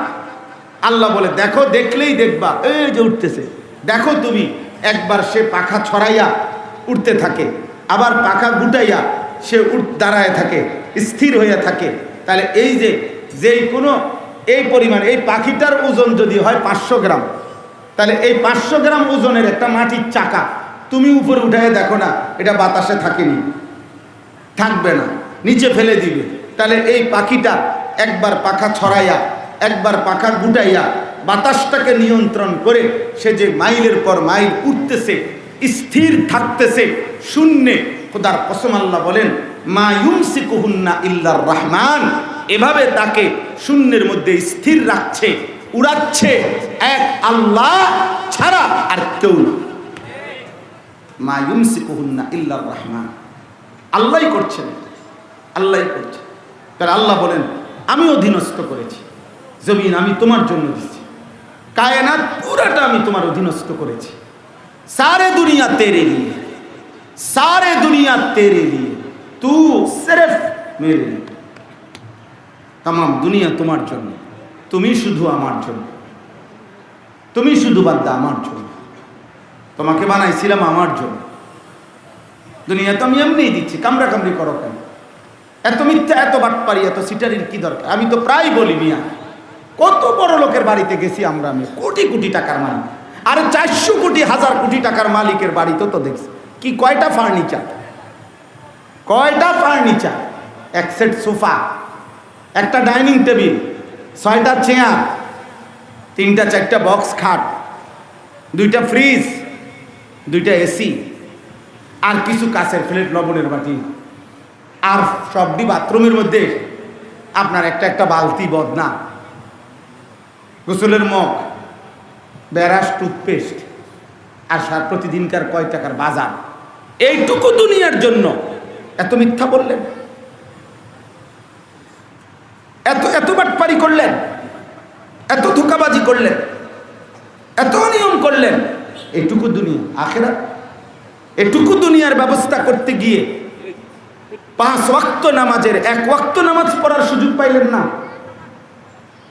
আল্লাহ বলে দেখো, দেখলেই দেখবা এই যে উঠতেছে, দেখো তুমি। একবার সে পাখা ছড়াইয়া উঠতে থাকে, আবার পাখা গুটাইয়া সে দাঁড়ায় থাকে, স্থির হইয়া থাকে। তাহলে এই যে যেই কোনো এই পরিমাণ, এই পাখিটার ওজন যদি হয় 500 গ্রাম, তাহলে এই 500 গ্রাম ওজনের একটা মাটির চাকা তুমি উপরে উঠায় দেখো না, এটা বাতাসে থাকেনি, থাকবে না, নিচে ফেলে দিবে। তাহলে এই পাখিটা একবার পাখা ছড়াইয়া, একবার পাখা গুটাইয়া বাতাসটাকে নিয়ন্ত্রণ করে সে যে মাইলের পর মাইল উঠতেছে, স্থির থাকতেছে শূন্যে, খোদার কসম আল্লাহ বলেন মা ইউমসিকুহুন্না ইল্লার রহমান, এভাবে তাকে শূন্যের মধ্যে স্থির রাখছে, উড়াচ্ছে এক আল্লাহ ছাড়া আর কেউ না। মা ইউমসিকুহুন্না ইল্লার রহমান, আল্লাহই করছেন, আল্লাহই করছেন। তাহলে আল্লাহ বলেন আমি অধীনস্থ করেছি জমিন, আমি তোমার জন্য দিচ্ছি, কায়নাত পুরাটা আমি তোমার অধীনস্থ করেছি। সারে দুনিয়া তেরে লিয়ে, सारे दुनिया तेरे लिए, तू सिर्फ मेरे लिए। तमाम दुनिया तुम्हार জন্য, তুমি শুধু আমার জন্য, তুমি শুধু বান্দা আমার জন্য, তোমাকে বানাইছিলাম আমার জন্য। দুনিয়া তো আমি এমনিই দিচ্ছি, কামরা কামড়ি করো কেন? এত মিথ্যা, এত বাটপারি, এত সিটারির কি দরকার? আমি তো প্রায় বলি মিয়া, কত বড় লোকের বাড়িতে গেছি আমরা, আমি কোটি কোটি টাকার মালিক, আর 400 কোটি 1000 কোটি টাকার মালিকের বাড়িতে তো দেখছি কি কয়টা ফার্নিচার, কয়টা ফার্নিচার, এক সেট সোফা, একটা ডাইনিং টেবিল, 6টা চেয়ার, 3টা 4টা বক্স খাট, 2টা ফ্রিজ, 2টা এসি, আর কিছু কাঁচের প্লেট, লবণের বাটি, আর সবটি বাথরুমের মধ্যে আপনার একটা একটা বালতি বদনা, গোসলের মগ, ব্রাশ, টুথপেস্ট, আর প্রতিদিনকার কয় টাকার বাজার। এইটুকু দুনিয়ার জন্য এত মিথ্যা বললেন, এত এত বাটপারি করলেন, এত ধোঁকাবাজি করলেন, এত নিয়ম করলেন। এইটুকু দুনিয়া, আখিরাত, এটুকু দুনিয়ার ব্যবস্থা করতে গিয়ে 5 ওয়াক্ত নামাজের 1 ওয়াক্ত নামাজ পড়ার সুযোগ পাইলেন না।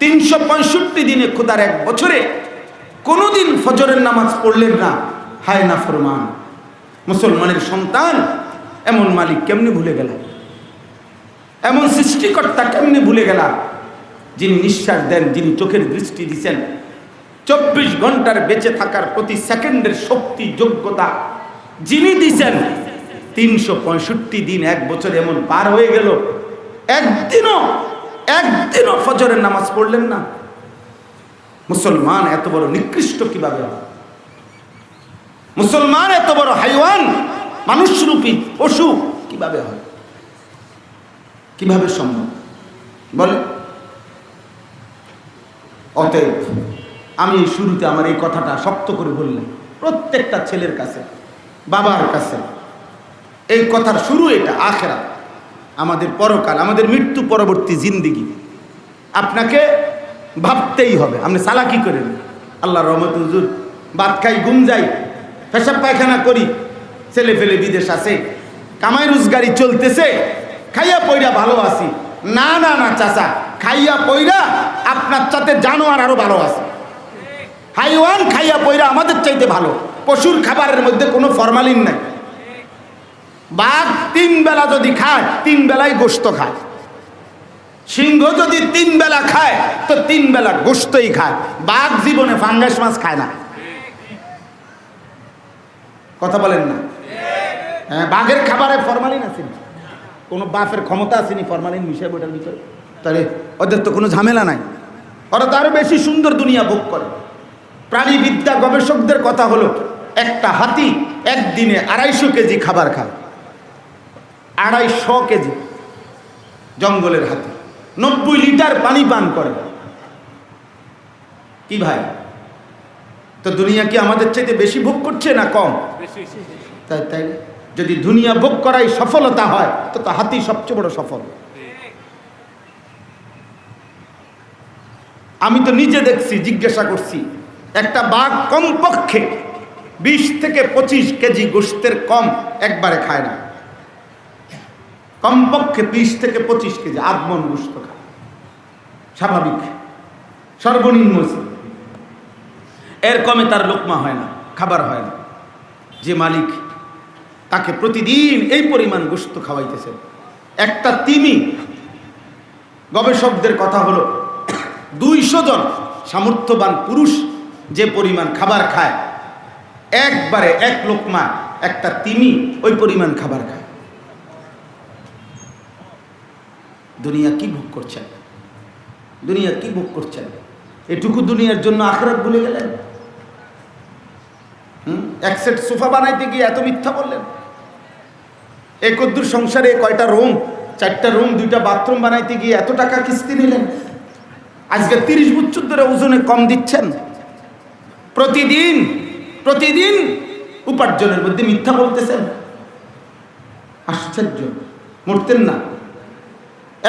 365 দিনে, খোদার 1 বছরে কোনোদিন ফজরের নামাজ পড়লেন না। হায় না ফরমান মুসলমানের সন্তান, এমন মালিক কেমনে ভুলে গেল? এমন সৃষ্টিকর্তা কেমনে ভুলে গেল? যিনি নিঃশ্বাস দেন, যিনি চোখের দৃষ্টি দিচ্ছেন, 24 ঘন্টার বেঁচে থাকার প্রতি সেকেন্ডের শক্তি, যোগ্যতা যিনি দিচ্ছেন, 365 দিন 1 বছর এমন পার হয়ে গেল, একদিনও ফজরের নামাজ পড়লেন না। মুসলমান এত বড় নিকৃষ্ট কিভাবে হয়? মুসলমান এত বড় হাইওয়ান, মানুষরূপী পশু কিভাবে হয়? কিভাবে সম্ভব বলে? অতএব আমি শুরুতে আমার এই কথাটা শক্ত করে বললাম, প্রত্যেকটা ছেলের কাছে, বাবার কাছে এই কথার শুরু এটা। আখিরাত, আমাদের পরকাল, আমাদের মৃত্যু পরবর্তী জিন্দেগি। আপনাকে ভাবতেই হবে। আপনি চালাকি করেন, আল্লাহর রহমত হুজুর ভাত খাই, ঘুম যাই, পেশাব পায়খানা করি, ছেলে ফেলে বিদেশ আছে, কামাই রোজগারি চলতেছে, খাইয়া পয়রা ভালো আছি। না না না চাচা, খাইয়া পয়রা আপনার চাতে জানোয়ার আরো ভালো আছে। হাইওয়ান খাইয়া পয়রা আমাদের চাইতে ভালো। পশুর খাবারের মধ্যে কোনো ফরমালিন নাই। বাঘ 3 বেলা যদি খায় 3 বেলায় গোশত খায়। সিংহ যদি 3 বেলা খায় তো 3 বেলা গোশতই খায়। বাঘ জীবনে ফাঙ্গাস মাছ খায় না। কথা বলেন না? হ্যাঁ, বাঘের খাবারে ফরমালিন আছে? কোনো বাফের ক্ষমতা আসেনি ফরমালিন মিশাই ওটার ভিতরে? তাহলে ওদের তো কোনো ঝামেলা নাই, ওরা তো আরো বেশি সুন্দর দুনিয়া ভোগ করে। প্রাণীবিদ্যা গবেষকদের কথা হলো, একটা হাতি একদিনে 250 কেজি খাবার খায়। 250 কেজি। জঙ্গলের হাতি 90 লিটার পানি পান করে। কি ভাই, তো দুনিয়া কি আমাদের চাইতে বেশি ভোগ করছে না কম? তাই তাই যদি দুনিয়া ভোগ করাই সফলতা হয় তো হাতি সবচেয়ে বড় সফল। আমি তো নিজে দেখছি, জিজ্ঞাসা করছি, একটা বাঘ কমপক্ষে 20 থেকে 25 কেজি গোশতের কম একবারে খায় না। কমপক্ষে 20 থেকে 25 কেজি আধমন গোশত খায়, স্বাভাবিক, সর্বনিম্ন। এর কমে তার লোকমা হয় না, খাবার হয় না। যে মালিক তাকে প্রতিদিন এই পরিমাণ গোশত খাওয়াইতেছে, একটা তিমি, গবেষকদের কথা হলো 200 জন সামর্থ্যবান পুরুষ যে পরিমাণ খাবার খায়, একবারে এক লোকমা একটা তিমি ওই পরিমাণ খাবার খায়। দুনিয়া কি ভোগ করছেন? দুনিয়া কি ভোগ করছেন? এটুকু দুনিয়ার জন্য আখিরাত ভুলে গেলেন। এক সেট সোফা বানাইতে গিয়ে এত মিথ্যা বললেন। একদ্দুর সংসারে কয়টা রুম, 4টা রুম 2টা বাথরুম বানাইতে গিয়ে এত টাকা কিস্তি নিলেন। আজকে 30 বছর ধরে ওজনে কম দিচ্ছেন। প্রতিদিন প্রতিদিন উপার্জনের মধ্যে মিথ্যা বলতেছেন। আশ্চর্য, মরতেন না,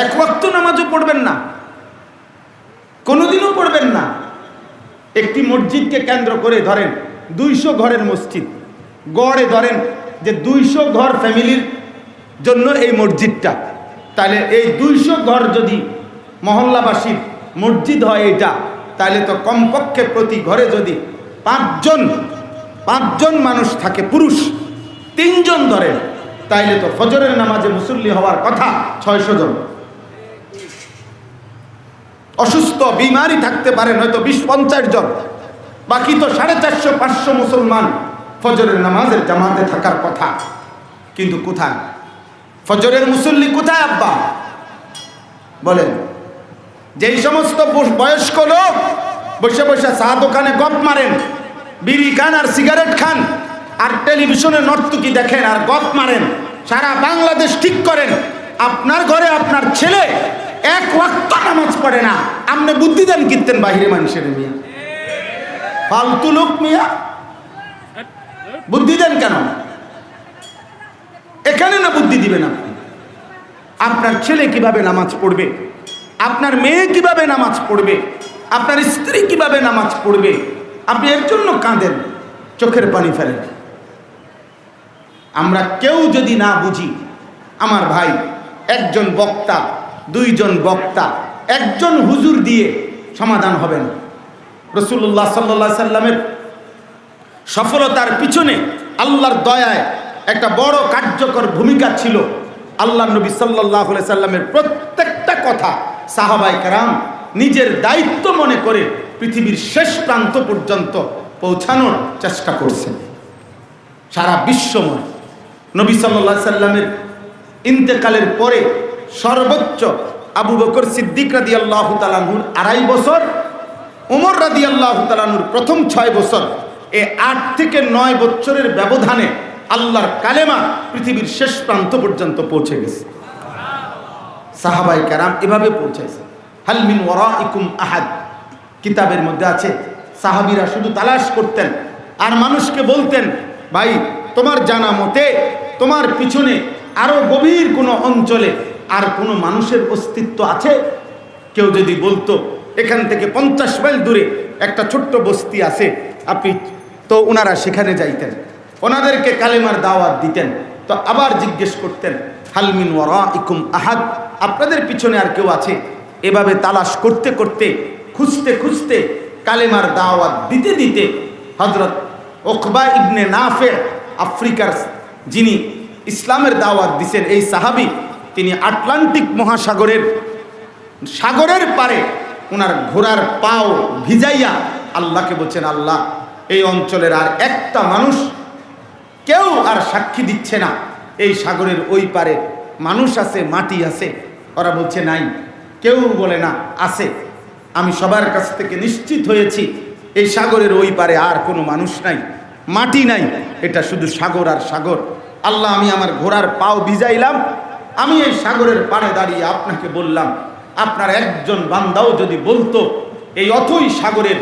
এক ওয়াক্ত নামাজও পড়বেন না, কোনোদিনও পড়বেন না। একটি মসজিদকে কেন্দ্র করে ধরেন 200 ঘরের মসজিদ, গড়ে ধরেন যে 200 ঘর ফ্যামিলির জন্য এই মসজিদটা, তাহলে এই 200 ঘর যদি মহল্লাবাসীর মসজিদ হয় এটা, তাহলে তো কমপক্ষে প্রতি ঘরে যদি 5 জন মানুষ থাকে, পুরুষ 3 জন ধরেন, তাইলে তো ফজরের নামাজে মুসল্লি হওয়ার কথা 600 জন। অসুস্থ বিমারি থাকতে পারেন হয়তো 20-50 জন, বাকি তো 450-500 মুসলমান ফজরের নামাজের জামাতে থাকার কথা। কিন্তু কোথায় ফজরের মুসল্লি? কোথায় আব্বা বলেন? যেই সমস্ত বয়স্ক লোক বসে বসে চা দোকানে গপ মারেন, বিড়ি খান আর সিগারেট খান আর টেলিভিশনে নর্তকী দেখেন আর গপ মারেন, সারা বাংলাদেশ ঠিক করেন, আপনার ঘরে আপনার ছেলে এক ওয়াক্ত নামাজ পড়ে না, আপনি বুদ্ধি দেন কীর্তেন বাহিরে মানুষের? মিয়া ফালতু লোক, মিয়া বুদ্ধি দেন কেন? এখানে না বুদ্ধি দিবেন আপনি। আপনার ছেলে কিভাবে নামাজ পড়বে, আপনার মেয়ে কিভাবে নামাজ পড়বে, আপনার স্ত্রী কিভাবে নামাজ পড়বে, আপনি এর জন্য কাঁদেন, চোখের পানি ফেলেন। আমরা কেউ যদি না বুঝি, আমার ভাই, একজন বক্তা, 2 জন বক্তা, একজন হুজুর দিয়ে সমাধান হবে না। রাসূলুল্লাহ সাল্লাল্লাহু আলাইহি সাল্লামের সফলতার পিছনে আল্লাহর দয়ায় একটা বড় কার্যকর ভূমিকা ছিল। আল্লাহ নবী সাল্লাল্লাহু আলাইহি সাল্লামের প্রত্যেকটা কথা সাহাবায়ে কেরাম নিজের দায়িত্ব মনে করে পৃথিবীর শেষ প্রান্ত পর্যন্ত পৌঁছানোর চেষ্টা করছেন। সারা বিশ্বময় নবী সাল্লাল্লাহু আলাইহি সাল্লামের ইন্তেকালের পরে সর্বোচ্চ আবু বকর সিদ্দিক রাদিয়াল্লাহু তাআলা আনহুর 2.5 বছর, ওমর রাদিয়াল্লাহু তাআলা আনহুর প্রথম 6 বছর, এই 8 থেকে 9 বছরের ব্যবধানে আল্লাহর কালেমা পৃথিবীর শেষ প্রান্ত পর্যন্ত পৌঁছে গেছে। সাহাবায়ে কেরাম এভাবে পৌঁছেছে। হাল মিন ওয়ারাইকুম আহাদ কিতাবের মধ্যে আছে, সাহাবীরা শুধু তালাশ করতেন আর মানুষকে বলতেন, ভাই তোমার জানা মতে তোমার পিছনে আরো গভীর কোনো অঞ্চলে আর কোনো মানুষের অস্তিত্ব আছে? কেউ যদি বলতো এখান থেকে 50 মাইল দূরে একটা ছোট্ট বস্তি আছে, আপনি তো ওনারা সেখানে যাইতেন, ওনাদেরকে কালেমার দাওয়াত দিতেন, তো আবার জিজ্ঞেস করতেন হাল মিন ওয়ারাইকুম আহাদ, আপনাদের পিছনে আর কেউ আছে? এভাবে তালাশ করতে করতে, খুঁজতে খুঁজতে, কালেমার দাওয়াত দিতে দিতে হযরত উকবা ইবনে নাফে, আফ্রিকার যিনি ইসলামের দাওয়াত দিছেন এই সাহাবী, তিনি আটলান্টিক মহাসাগরের পারে ওনার ঘোড়ার পাও ভিজাইয়া আল্লাহকে বলছেন, আল্লাহ এই অঞ্চলের আর একটা মানুষ কেউ আর সাক্ষী দিচ্ছে না এই সাগরের ওই পারে মানুষ আছে, মাটি আছে। ওরা বলছে নাই, কেউ বলে না আছে। আমি সবার কাছ থেকে নিশ্চিত হয়েছি এই সাগরের ওই পারে আর কোনো মানুষ নাই, মাটি নাই, এটা শুধু সাগর আর সাগর। আল্লাহ, আমি আমার ঘোড়ার পাও ভিজাইলাম, আমি এই সাগরের পাড়ে দাঁড়িয়ে আপনাকে বললাম, আপনার একজন বান্দাও যদি বলতো এই অথই সাগরের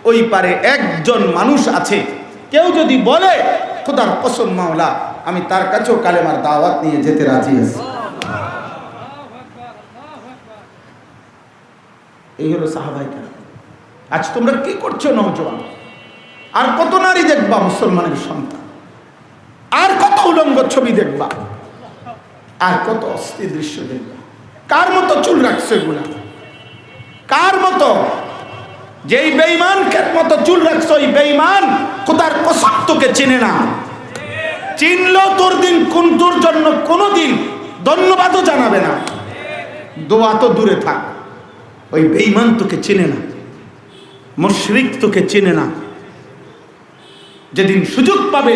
ওই পারে একজন মানুষ আছে, কেউ যদি বলে খোদার কসম মাওলা, আমি তার কাছেও কালেমার দাওয়াত নিয়ে যেতে রাজি আছি। এই হলো সাহাবায়ে কেরাম। আজ তোমরা কি করছো নওজোয়ান? আর কত নারী দেখবা মুসলমানের সন্তান, আর কত উলঙ্গ ছবি দেখবা, আর কত অস্থির দৃশ্য দেখবা। কার মতো চুল রাখছে এগুলা? কার মতো? যেই বেঈমানকে মতো চুল রাখছো, ওই বেঈমান খোদার কসম তোকে চিনে না। চিনলো তোর দিন কোন, তোর জন্য কোনোদিন ধন্যবাদও জানাবে না, দোয়া তো দূরে থাক। ওই বেঈমান তোকে চিনে না, মুশরিক তোকে চিনে না। যেদিন সুযোগ পাবে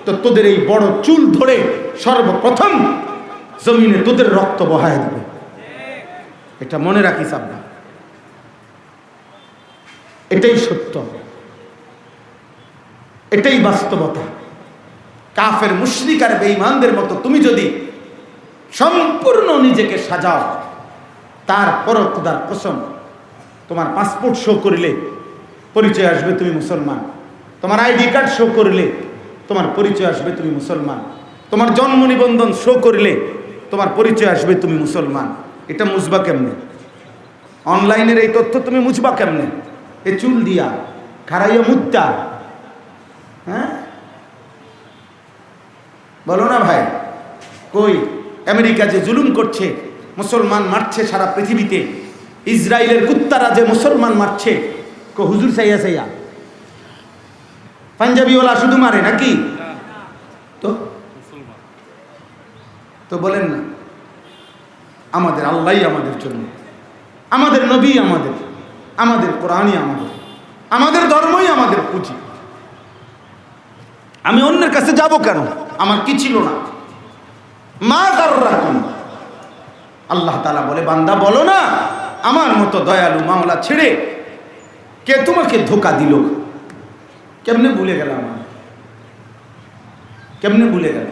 তো তোদের এই বড় চুল ধরে সর্বপ্রথম জমিনে তোদের রক্ত বহায় দেবে। এটা মনে রাখিস আব্বা, এটাই সত্য, এটাই বাস্তবতা। কাফের মুশরিক আর বেঈমানদের মতো তুমি যদি সম্পূর্ণ নিজেকে সাজাও, তারপরও খোদার কসম তোমার পাসপোর্ট শো করিলে পরিচয় আসবে তুমি মুসলমান, তোমার আইডি কার্ড শো করলে তোমার পরিচয় আসবে তুমি মুসলমান, তোমার জন্ম নিবন্ধন শো করলে তোমার পরিচয় আসবে তুমি মুসলমান। এটা মুছবা কেমনে? অনলাইনের এই তথ্য তুমি মুছবা কেমনে? এ চুল দিয়া খারাইয়া মুত্তা, হ্যাঁ বলো না ভাই? কই আমেরিকা যে জুলুম করছে, মুসলমান মারছে সারা পৃথিবীতে, ইসরায়েলের কুত্তারা যে মুসলমান মারছে, কো হুজুর সাইয়া সাইয়া পাঞ্জাবিওয়ালা শুধু মারে নাকি? তো বলেন না, আমাদের আল্লাহই আমাদের জন্য, আমাদের নবী আমাদের, আমাদের কোরআনই আমাদের, আমাদের ধর্মই আমাদের পুঁজি। আমি অন্যের কাছে যাব কেন? আমার কি ছিল না? মা গাররাকুম, আল্লাহ তাআলা বলে, বান্দা বলো না আমার মতো দয়ালু মাওলা ছেড়ে কে তোমাকে ধোঁকা দিল? কেমনে ভুলে গেলাম? কেমনে ভুলে গেল?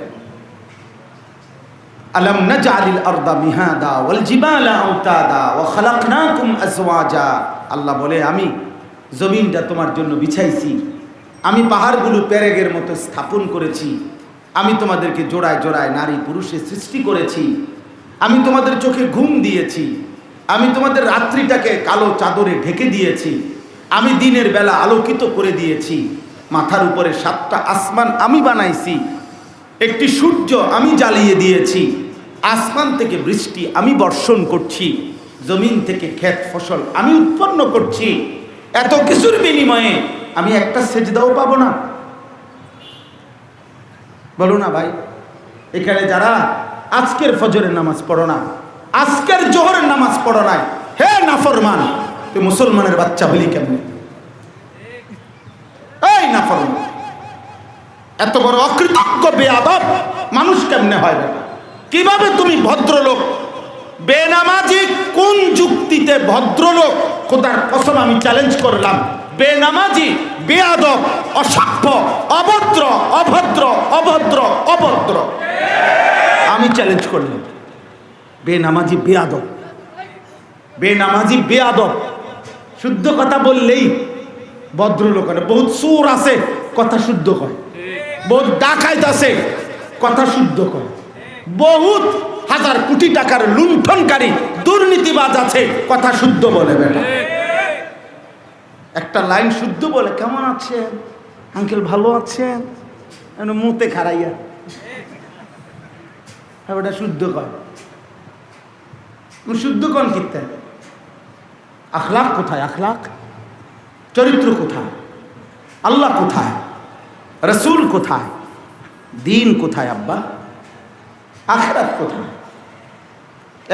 আলাম নাজআলিল আরদা মিহাদা ওয়াল জিবালা আওতাদা ওয়া খালাকনাকুম আজওয়াজা। আল্লাহ বলে, আমি জমিনটা তোমার জন্য বিছাইছি, আমি পাহাড়গুলো পেরেকের মতো স্থাপন করেছি, আমি তোমাদেরকে জোড়ায় জোড়ায় নারী পুরুষে সৃষ্টি করেছি, আমি তোমাদের চোখে ঘুম দিয়েছি, আমি তোমাদের রাত্রিটাকে কালো চাদরে ঢেকে দিয়েছি, আমি দিনের বেলা আলোকিত করে দিয়েছি, মাথার উপরে 7টা আসমান আমি বানাইছি, একটি সূর্য আমি জ্বালিয়ে দিয়েছি, আসমান থেকে বৃষ্টি আমি বর্ষণ করছি, জমিন থেকে ক্ষেত ফসল আমি উৎপন্ন করছি। এত কিছুর বিনিময়ে আমি একটা সেজদাও পাবো না? বলো না ভাই, এখানে যারা আজকের ফজরের নামাজ পড়ো না, আজকের জোহরের নামাজ পড়ো নাই, হে নাফরমান, তুই মুসলমানের বাচ্চা হলি কেমনে? এই নাফরমান, এত বড় অকৃতজ্ঞ বেয়াদব মানুষ কেমনে হয়? কিভাবে তুমি ভদ্রলোক? বেনামাজি কোন যুক্তিতে ভদ্রলোক? খোদার কসম আমি চ্যালেঞ্জ করলাম, বেনামাজি, বেয়াদব, অসভ্য, অভদ্র, অভদ্র, অভদ্র, অভদ্র, আমি চ্যালেঞ্জ করলাম। বেনামাজি বেয়াদব, বেনামাজি বেয়াদব। শুদ্ধ কথা বললেই ভদ্রলোক হয়। বহুত সুর আছে কথা শুদ্ধ কয়, বহুত ডাকাইত আছে কথা শুদ্ধ কয়, বহুত হাজার কোটি টাকার লুণ্ঠনকারী দুর্নীতিবাজ আছে কথা শুদ্ধ বলে। বেটা একটা লাইন শুদ্ধ বলে, কেমন আছেন আঙ্কেল, ভালো আছেন, মুতে খারাইয়া ওটা শুদ্ধ কয়। শুদ্ধ কন কীর্তেন? আখলাক কোথায়? আখলাক, চরিত্র কোথায়? আল্লাহ কোথায়? রসুল কোথায়? দিন কোথায়? আব্বা আখিরাত কোথায়?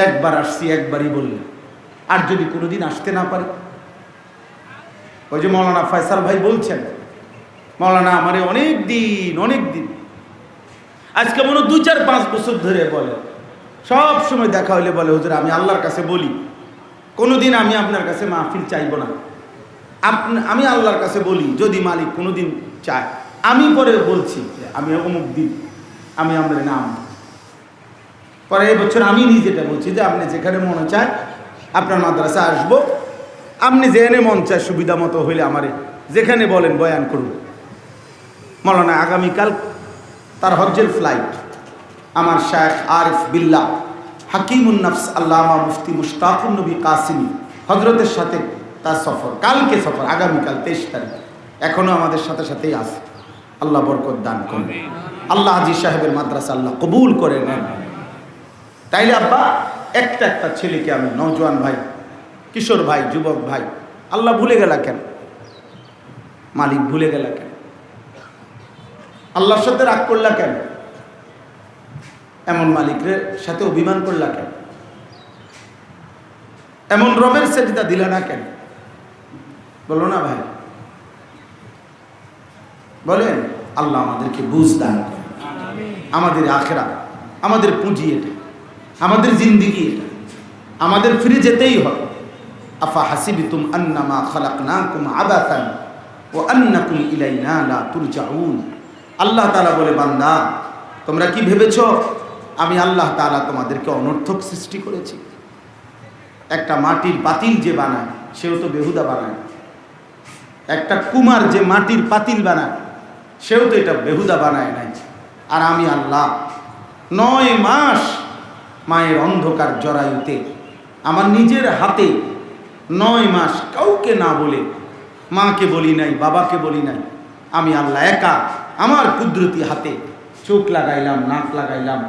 একবার আসছি, একবারই বললেন, আর যদি কোনোদিন আসতে না পারি? ওই যে মৌলানা ফয়সাল ভাই বলছেন, মৌলানা আমারে অনেক দিন আজকে মনে 2-4-5 বছর ধরে বলে, সব সময় দেখা হইলে বলে, হুজুর আমি আল্লাহর কাছে বলি, কোনোদিন আমি আপনার কাছে মাহফিল চাইব না, আমি আল্লাহর কাছে বলি যদি মালিক কোনোদিন চায়। আমি পরে বলছি আমি অমুক দিন আমি আমাদের নাম, পরে এবছর আমি নিজেটা বলছি যে আপনি যেখানে মনে চায় আপনার মাদ্রাসা আসবো, আপনি যেখানে মন চায় সুবিধা মতো হইলে আমারে যেখানে বলেন বয়ান করুন। মৌলানা আগামীকাল তার হজ্জের ফ্লাইট, আমার শায়েখ আরিফ বিল্লাহ হাকিমুন নফস আল্লামা মুফতি মুশতাকুন নবী কাসিমি হজরতের সাথে তার সফর, কালকে সফর, আগামীকাল 23 তারিখ, এখনো আমাদের সাথে সাথেই আছে। আল্লাহ বরকত দান করুন, আল্লাহ হাজী সাহেবের মাদ্রাসা আল্লাহ কবুল করে নেন। তাইলে আব্বা একটা ছেলেকে আমি, নওজোয়ান ভাই, কিশোর ভাই, যুবক ভাই, আল্লাহ ভুলে গেলা কেন? মালিক ভুলে গেলা কেন? আল্লাহর সাথে রাগ করলা কেন? এমন মালিকের সাথে অভিমান করলা কেন? এমন রবের সেজদা দিলা না কেন? বলো না ভাই, বলেন। আল্লাহ আমাদেরকে বুঝ দান করেন। আমাদের আখিরাত, আমাদের পুঁজি এটা, আমাদের জিন্দেগি এটা, আমাদের ফিরে যেতেই হবে। আফা হাসিবতুম আন্নামা খালাকনাকুম আবাসান ওয়া আন্নাকুম ইলাইনা লা তুরজাউন। আল্লাহ তাআলা বলে, বান্দা তোমরা কি ভেবেছো আমি আল্লাহ তাআলা তোমাদেরকে অনর্থক সৃষ্টি করেছি? একটা মাটির পাতিল যে বানায় সেও তো বেহুদা বানায়। একটা কুমার যে মাটির পাতিল বানায় সেও তো এটা বেহুদা বানায় নাই। আর আমি আল্লাহ 9 মাস মায়ের অন্ধকার জরায়ুতে আমার নিজের হাতে 9 মাস কাউকে না বলে, মাকে বলি নাই, বাবাকে বলি নাই, আমি আল্লাহ একা আমার কুদরতি হাতে চোখ লাগাইলাম, নাক লাগাইলাম,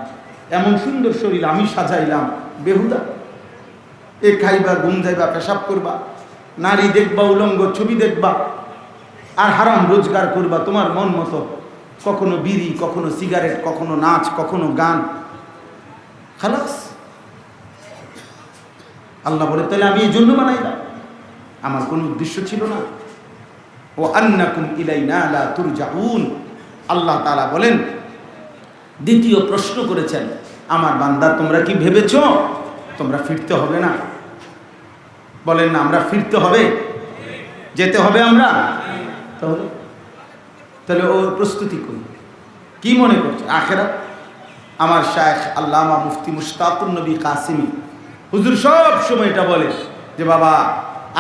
এমন সুন্দর শরীর আমি সাজাইলাম। বেহুদা? এ খাইবা, ঘুম যাইবা, পেশাব করবা, নারী দেখবা, উলঙ্গ ছবি দেখবা, আর হারাম রোজগার করবা তোমার মন মতো, কখনো বিড়ি, কখনো সিগারেট, কখনো নাচ, কখনো গান, খালাস। আল্লাহ বলে, তাহলে আমি এই জন্য বানাইলাম, আমার কোনো উদ্দেশ্য ছিল না। ও আন্নাকুম ইলাইনা লা তুরজাউন। আল্লাহ তাআলা বলেন, দ্বিতীয় প্রশ্ন করেছেন, আমার বান্দা তোমরা কি ভেবেছো তোমরা ফিরতে হবে না? বলেন না, আমরা ফিরতে হবে, যেতে হবে আমরা। তাহলে ও প্রস্তুতি করি, কি মনে করছে আখিরাত? আমার শায়েখ আল্লামা মুফতি মুশতাকুন নবী কাসিমি হুজুর সব সময় এটা বলে যে বাবা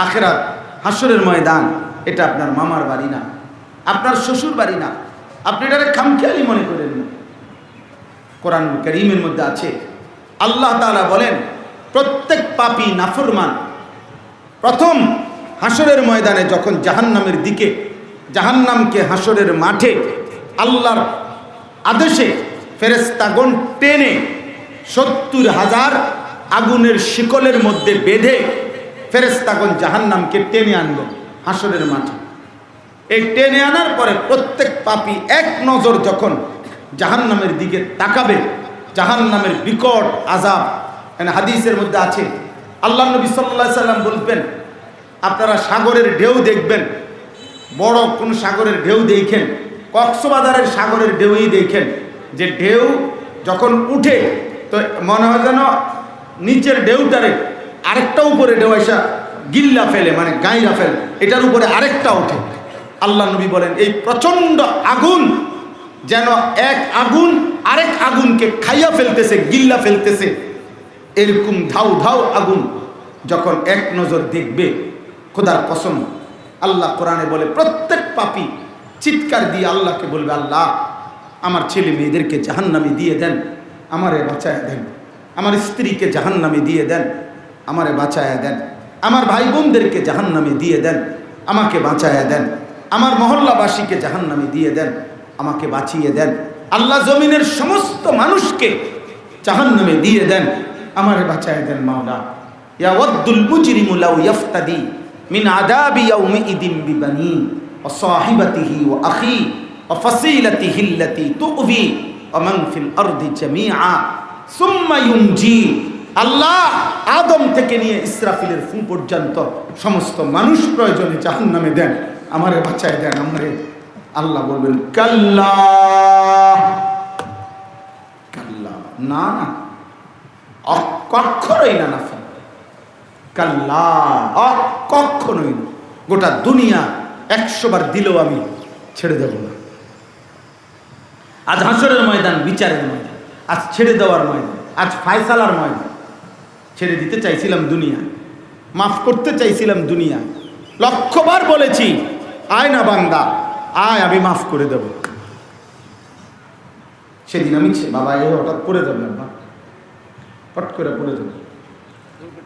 আখিরাত, হাসরের ময়দান, এটা আপনার মামার বাড়ি না, আপনার শ্বশুর বাড়ি না, আপনি এটাকে খামখেয়ালি মনে করেন না। কোরআন কারীমের মধ্যে আছে, আল্লাহ তাআলা বলেন, প্রত্যেক পাপী নাফরমান প্রথম হাসরের ময়দানে যখন জাহান্নামের দিকে, জাহান্নামকে হাসরের মাঠে আল্লাহর আদেশে ফেরেশতাগণ টেনে 70,000 আগুনের শিকলের মধ্যে বেঁধে ফেরেশতাগণ জাহান্নামকে টেনে আনবেন হাসরের মাঠে। এই টেনে আনার পরে প্রত্যেক পাপী এক নজর যখন জাহান্নামের দিকে তাকাবে, জাহান্নামের বিকট আযাব, হাদিসের মধ্যে আছে, আল্লাহ নবী সাল্লাল্লাহু আলাইহি সাল্লাম বলবেন, আপনারা সাগরের ঢেউ দেখবেন, বড় কোন সাগরের ঢেউ দেখেন, কক্সবাজারের সাগরের ঢেউই দেখেন, যে ঢেউ যখন উঠে তো মনে হয় যেন নিচের ঢেউটারে আরেকটা উপরে ঢেউ এসে গিল্লা ফেলে, মানে গাইরা ফেলে, এটার উপরে আরেকটা ওঠে। আল্লাহ নবী বলেন, এই প্রচণ্ড আগুন যেন এক আগুন আরেক আগুনকে খাইয়া ফেলতেছে, গিল্লা ফেলতেছে, এরকম ধাউ ধাউ আগুন যখন এক নজর দেখবে, খোদার কসম, আল্লাহ কোরআনে বলে, প্রত্যেক পাপী চিৎকার দিয়ে আল্লাহকে বলবে, আল্লাহ আমার ছেলে মেয়েদেরকে জাহান্নামে দিয়ে দেন, আমারে বাঁচায়া দেন, আমার স্ত্রীকে জাহান্নামে দিয়ে দেন, আমারে বাঁচায়া দেন, আমার ভাই বোনদেরকে জাহান্নামে দিয়ে দেন, আমাকে বাঁচায়া দেন। আমার মহল্লাবাসীকে জাহান্নামে দিয়ে দেন, আমাকে বাঁচিয়ে দেন। আল্লাহ জমিনের সমস্ত মানুষকে জাহান্নামে দিয়ে দেন, আমারে বাঁচায়া দেন মাওলা। ইয়াওয়াদ্দুল মুজরিমু লাউ ইয়াফতাদি মিন আযাবি ইয়াউমিইদিন বিবানি ওয়া সাহিবাতিহি ওয়া আখি ওয়া ফাসিলাতিহি আল্লাতী তু'বি ওয়া মান ফিল আরদি জামিআ সুম্মা ইউনজি। আল্লাহ আদম থেকে নিয়ে ইসরাফিলের ফু পর্যন্ত সমস্ত মানুষ প্রয়োজনে জাহান্নামে দেন, আমারে বাঁচায় দেন, আমারে। আল্লাহ বলবেন কাল্লা, কাল্লা, না না, কখনোই না, না কাল্লা, কখনোই না। গোটা দুনিয়া 100 বার দিলেও আমি ছেড়ে দেব না। আজ হাসরের ময়দান, বিচারের ময়দান, আজ ছেড়ে দেওয়ার ময়দান, আজ ফায়সালার ময়দান। ছেড়ে দিতে চাইছিলাম দুনিয়া, মাফ করতে চাইছিলাম দুনিয়া, 100 বার বলেছি আয় না বান্দা আয়, আমি মাফ করে দেব। সেদিন আমি বাবা এ হঠাৎ পড়ে যাবে, আব্বা পট করে পড়ে যাবে,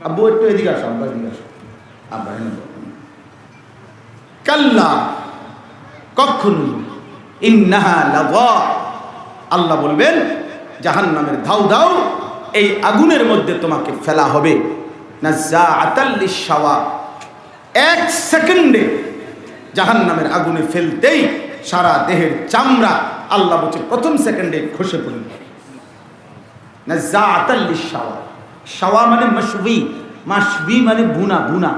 আব্বু একটু এদিকে আসো, আব্বা এদিকে আসো, আব্বা এনে কাল্লা, কখনোই। ইন্নাহা লাযা, আল্লাহ বলবেন জাহান্নামের ধাউ ধাউ এই আগুনের মধ্যে তোমাকে ফেলা হবে। নাযাআতাল লিশাওয়া, 1 সেকেন্ডে জাহান্নামের আগুনে ফেলতেই সারা দেহের চামড়া আল্লাহ বলছে প্রথম সেকেন্ডে খসে পড়বে। নাযাআতাল লিশাওয়া, শাওয়া মানে মাশবি, মাশবি মানে বুনা, বুনা,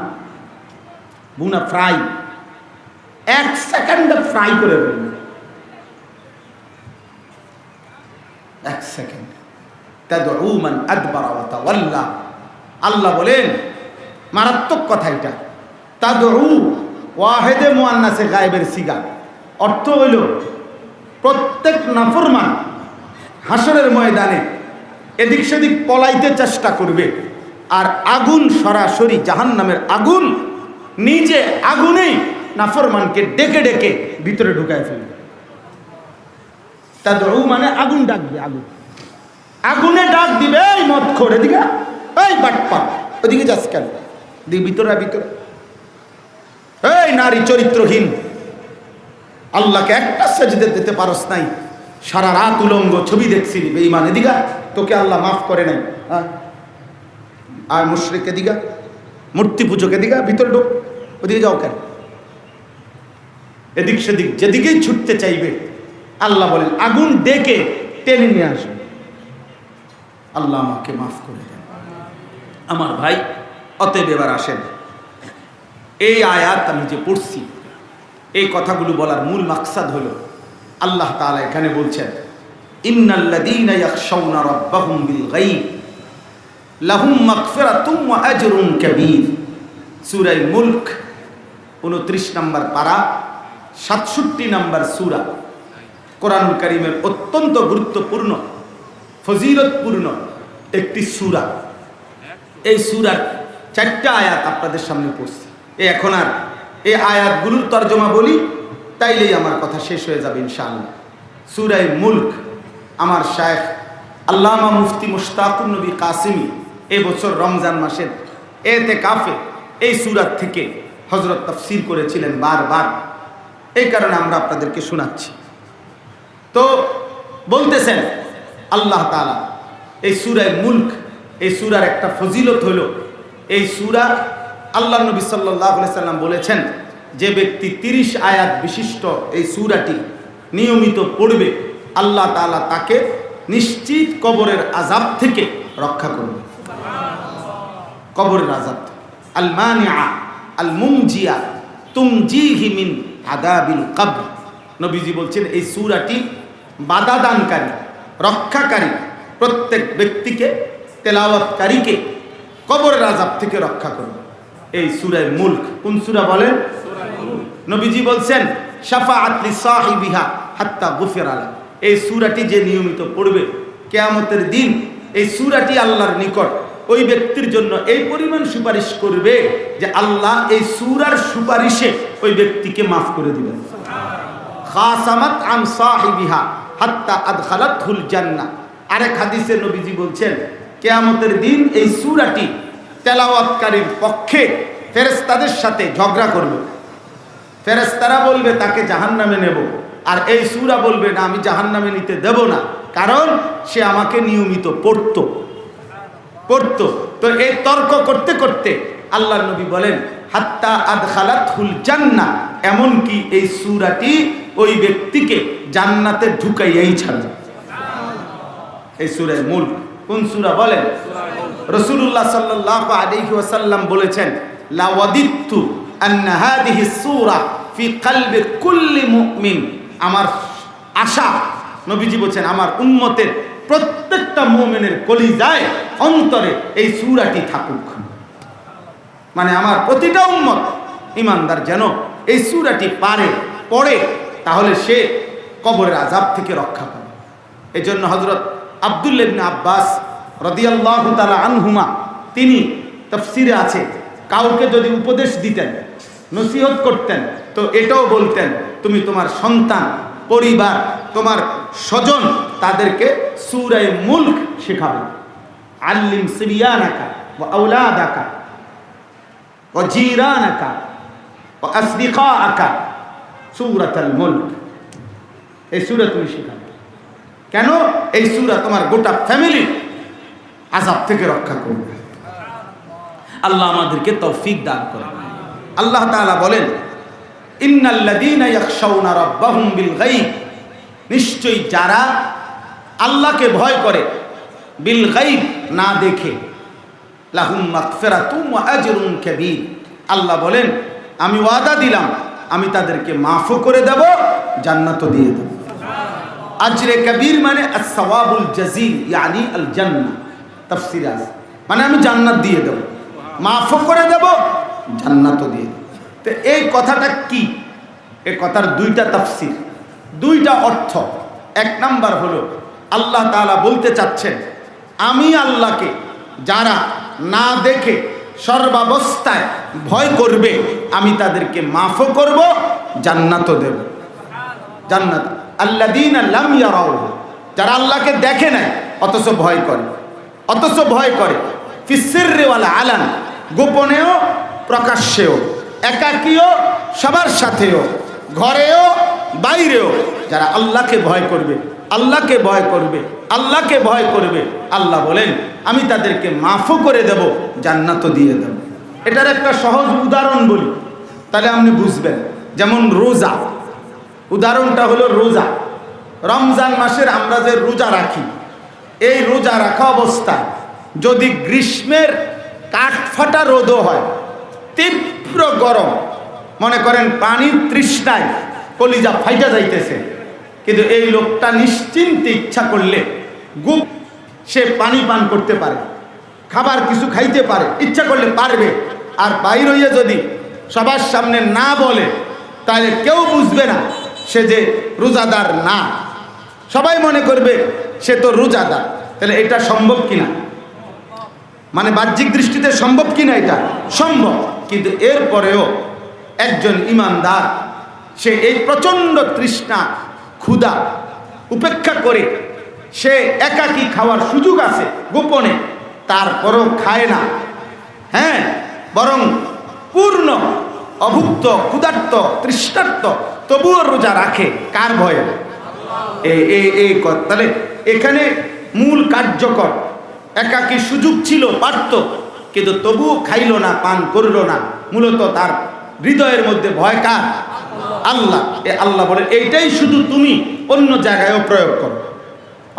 বুনা, ফ্রাই। 1 সেকেন্ডে ফ্রাই করে ফেলবে, 1 সেকেন্ড। তাদউ মান আদবারা ওয়া তাওয়াল্লা, আল্লাহ বলেন মারাত্মক কথা এটা। তাদউ ওয়াহেদে মুআন্নাসে গায়েবের সিগা, অর্থ হইল প্রত্যেক নাফরমান হাসরের ময়দানে এদিক সেদিক পলাইতে চেষ্টা করবে, আর আগুন সরাসরি জাহান্নামের আগুন নিজে আগুনেই নাফরমানকে ডেকে ডেকে ভিতরে ঢুকায় ফেলবে। তাদউ মানে আগুন ডাকবে, আগুন আগুনে ডাক দিবে, এই মদ খোর এদিকে, এই বাটপার ওদিকে যাস কেন, দিকে ভিতরে ভিতরে, এই নারী চরিত্রহীন, আল্লাহকে একটা সেজদা দিতে পারস নাই, সারা রাত উলঙ্গ ছবি দেখছিলি, বেঈমান এদিকে, তোকে আল্লাহ মাফ করে নাই, আর মুশরিক এদিকে, মূর্তি পূজক এদিকে, ভিতরে ঢোক, ওদিকে যাও কেন, এদিক সেদিক যেদিকেই ছুটতে চাইবে আল্লাহ বলেন আগুন ডেকে টেনে নিয়ে আসবে। আল্লাহ আমাকে মাফ করে দেন। আমার ভাই, অতএব এবার আসেন, এই আয়াত আমি যে পড়ছি, এই কথাগুলো বলার মূল মাকসাদ হলো আল্লাহ তাআলা এখানে বলছেন ইন্নাল্লাযীনা ইয়াখশাউনা রাব্বাহুম বিল গায়ব লাহুম মাগফিরাতুম ওয়া আজরুন কাবীর। সূরা মুলক 29 নম্বর পারা, 67 নম্বর সূরা, কোরআনুল কারীমের অত্যন্ত গুরুত্বপূর্ণ ফজিলতপূর্ণ একটি সূরা। এই সূরার 4টা আয়াত আপনাদের সামনে পড়ছি। এখন আর এই আয়াতগুলোর তর্জমা বলি, তাইলেই আমার কথা শেষ হয়ে যাবে ইনশাআল্লাহ। সূরা মুলক, আমার শায়েখ আল্লামা মুফতি মুশতাকুর নবী কাসিমি এবছর রমজান মাসের এতেকাফে এই সূরা থেকে হযরত তাফসীর করেছিলেন বারবার, এই কারণে আমরা আপনাদেরকে শোনাচ্ছি। তো বলতেছেন আল্লাহ তাআলা এই সূরা মুলক, এই সূরার একটা ফজিলত হলো, এই সূরা আল্লাহ নবী সাল্লাল্লাহু আলাইহি সাল্লাম বলেছেন যে ব্যক্তি 30 আয়াত বিশিষ্ট এই সূরাটি নিয়মিত পড়বে, আল্লাহ তাআলা তাকে নিশ্চিত কবরের আযাব থেকে রক্ষা করবে। কবরের আযাব, আল মানিআ আল মুমজিয়া তুমজিহি মিন আযাবিল কবর। নবীজি বলছেন এই সূরাটি বাধা দানকারী, রক্ষাকারী, প্রত্যেক ব্যক্তিকে, তেলাওয়াতকারীকে কবরের আযাব থেকে রক্ষা করবে। এই সূরা মুলক কোন সূরা বলেন? নবীজি বলছেন শাফাআত লিসাহিবিহা হাত্তা গুফিরা লা। এই সূরাটি যে নিয়মিত পড়বে কিয়ামতের দিন এই সূরাটি আল্লাহর নিকট ওই ব্যক্তির জন্য এই পরিমাণ সুপারিশ করবে যে আল্লাহ এই সূরার সুপারিশে ওই ব্যক্তিকে মাফ করে দিবেন। খাসামাত আন সাহিবিহা হাত্তা আদখালাতহুল জান্নাহ। আরেক হাদিসে নবীজি বলছেন কিয়ামতের দিন এই সূরাটি তেলাওয়াতকারীর পক্ষে ফেরেশতাদের সাথে ঝগড়া করবে। ফেরেশতারা বলবে তাকে জাহান্নামে নেব, আর এই সূরা বলবে না আমি জাহান্নামে নিতে দেব না, কারণ সে আমাকে নিয়মিত পড়তো। তো এই তর্ক করতে করতে আল্লাহর নবী বলেন হাত্তা আদখালাতহুল জান্নাহ, এমনকি এই সূরাটি ওই ব্যক্তিকে জান্নাতে ঢুকাইয়াই ছাড়বে। এই সূরা মুলক কোন সূরা বলেন? রাসূলুল্লাহ সাল্লাল্লাহু আলাইহি ওয়াসাল্লাম বলেছেন লা ওয়াদিতু আন্না হাদিহি সূরা ফি কলবি কুল্লি মুমিন, আমার আশা, নবীজি বলেন আমার উম্মতের প্রত্যেকটা মুমিনের কলিজায় অন্তরে এই সূরাটি থাকুক। মানে আমার প্রতিটা উম্মত ঈমানদার যেন এই সূরাটি পড়ে, তাহলে সে কবরের আযাব থেকে রক্ষা পাবে। এজন্য হযরত আব্দুল্লাহ ইবনে আব্বাস রাদিয়াল্লাহু তাআলা আনহুমা তিনি তাফসীরে আছে, কাউকে যদি উপদেশ দিতেন, নসিহত করতেন, তো এটাও বলতেন তুমি তোমার সন্তান, পরিবার, তোমার স্বজন, তাদেরকে সূরা মুলক শেখাবে। আল্লিম সিবিয়ানাকা ওয়া আওলাদাকা ওয়া জিরানাকা ওয়া আসদিকাআকা সূরাতুল মুলক, এই সূরা তুমি শেখাবে। কেন? এই সূরা তোমার গোটা ফ্যামিলি আযাব থেকে রক্ষা করবে। আল্লাহ আমাদেরকে তৌফিক দান করেন। আল্লাহ তাআলা বলেন ইন্নাল্লাযীনা ইয়াখশাউনা রাব্বাহুম বিল গায়ব, নিশ্চয়ই যারা আল্লাহকে ভয় করে, বিল গায়ব না দেখে, লাহুম মাগফিরাতুম ওয়া আজরুন কাবীর, আল্লাহ বলেন আমি ওয়াদা দিলাম আমি তাদেরকে মাফও করে দেব, জান্নাতও দিয়ে দেব। আজরে কবীর মানে as-সাওয়াবুল জাযীল ইয়ানি আল জান্নাহ, তাফসীরে আছে মানে আমি জান্নাত দিয়ে দেব, মাফও করে দেব, জান্নাতও দিয়ে দেব। তো এই কথাটা কি? এই কথার দুইটা তাফসীর, দুইটা অর্থ। এক নাম্বার হলো আল্লাহ তাআলা বলতে চাচ্ছেন আমি আল্লাহকে যারা না দেখে সর্বাবস্থায় ভয় করবে আমি তাদেরকে মাফও করব, জান্নাতও দেব। জান্নাত আল্লাযীনা লাম ইয়ারাউহু, যারা আল্লাহকে দেখে নাই অথচ ভয় করে, ফিস সিররি ওয়াল আলান, গোপনেও প্রকাশ্যেও, একাকীও সবার সাথেও, ঘরেও বাইরেও, যারা আল্লাহকে ভয় করবে, আল্লাহ বলেন আমি তাদেরকে মাফও করে দেব, জান্নাতও দিয়ে দেব। এটার একটা সহজ উদাহরণ বলি, তাহলে আপনি বুঝবেন। যেমন রোজা, উদাহরণটা হলো রোজা। রমজান মাসের আমরা যে রোজা রাখি, এই রোজা রাখা অবস্থায় যদি গ্রীষ্মের কাঠফাটা রোদও হয়, তীব্র গরম, মনে করেন পানির তৃষ্ণায় কলিজা ফাইটা যাইতেছে, কিন্তু এই লোকটা নিশ্চিন্তে ইচ্ছা করলে সে পানি পান করতে পারে, খাবার কিছু খাইতে পারে, ইচ্ছা করলে পারবে। আর বাইর হইয়া যদি সবার সামনে না বলে তাহলে কেউ বুঝবে না সে যে রোজাদার না, সবাই মনে করবে সে তো রোজাদার। তাহলে এটা সম্ভব কিনা? মানে বাহ্যিক দৃষ্টিতে সম্ভব কিনা? এটা সম্ভব। কিন্তু এরপরেও একজন ঈমানদার সে এই প্রচণ্ড তৃষ্ণা ক্ষুধা উপেক্ষা করে, সে একাকী খাওয়ার সুযোগ আছে গোপনে, তারপরও খায় না, হ্যাঁ, বরং পূর্ণ অভুক্ত, ক্ষুধার্ত, তৃষ্ণার্ত, তবুও রোজা রাখে। কার ভয়ে? তাহলে এখানে মূল কার্যকর, একাকী সুযোগ ছিল, পারত, কিন্তু তবুও খাইল না, পান করল না। মূলত তার হৃদয়ের মধ্যে ভয় কার? আল্লাহ। আল্লাহ বলে এইটাই শুধু তুমি অন্য জায়গায়ও প্রয়োগ করো।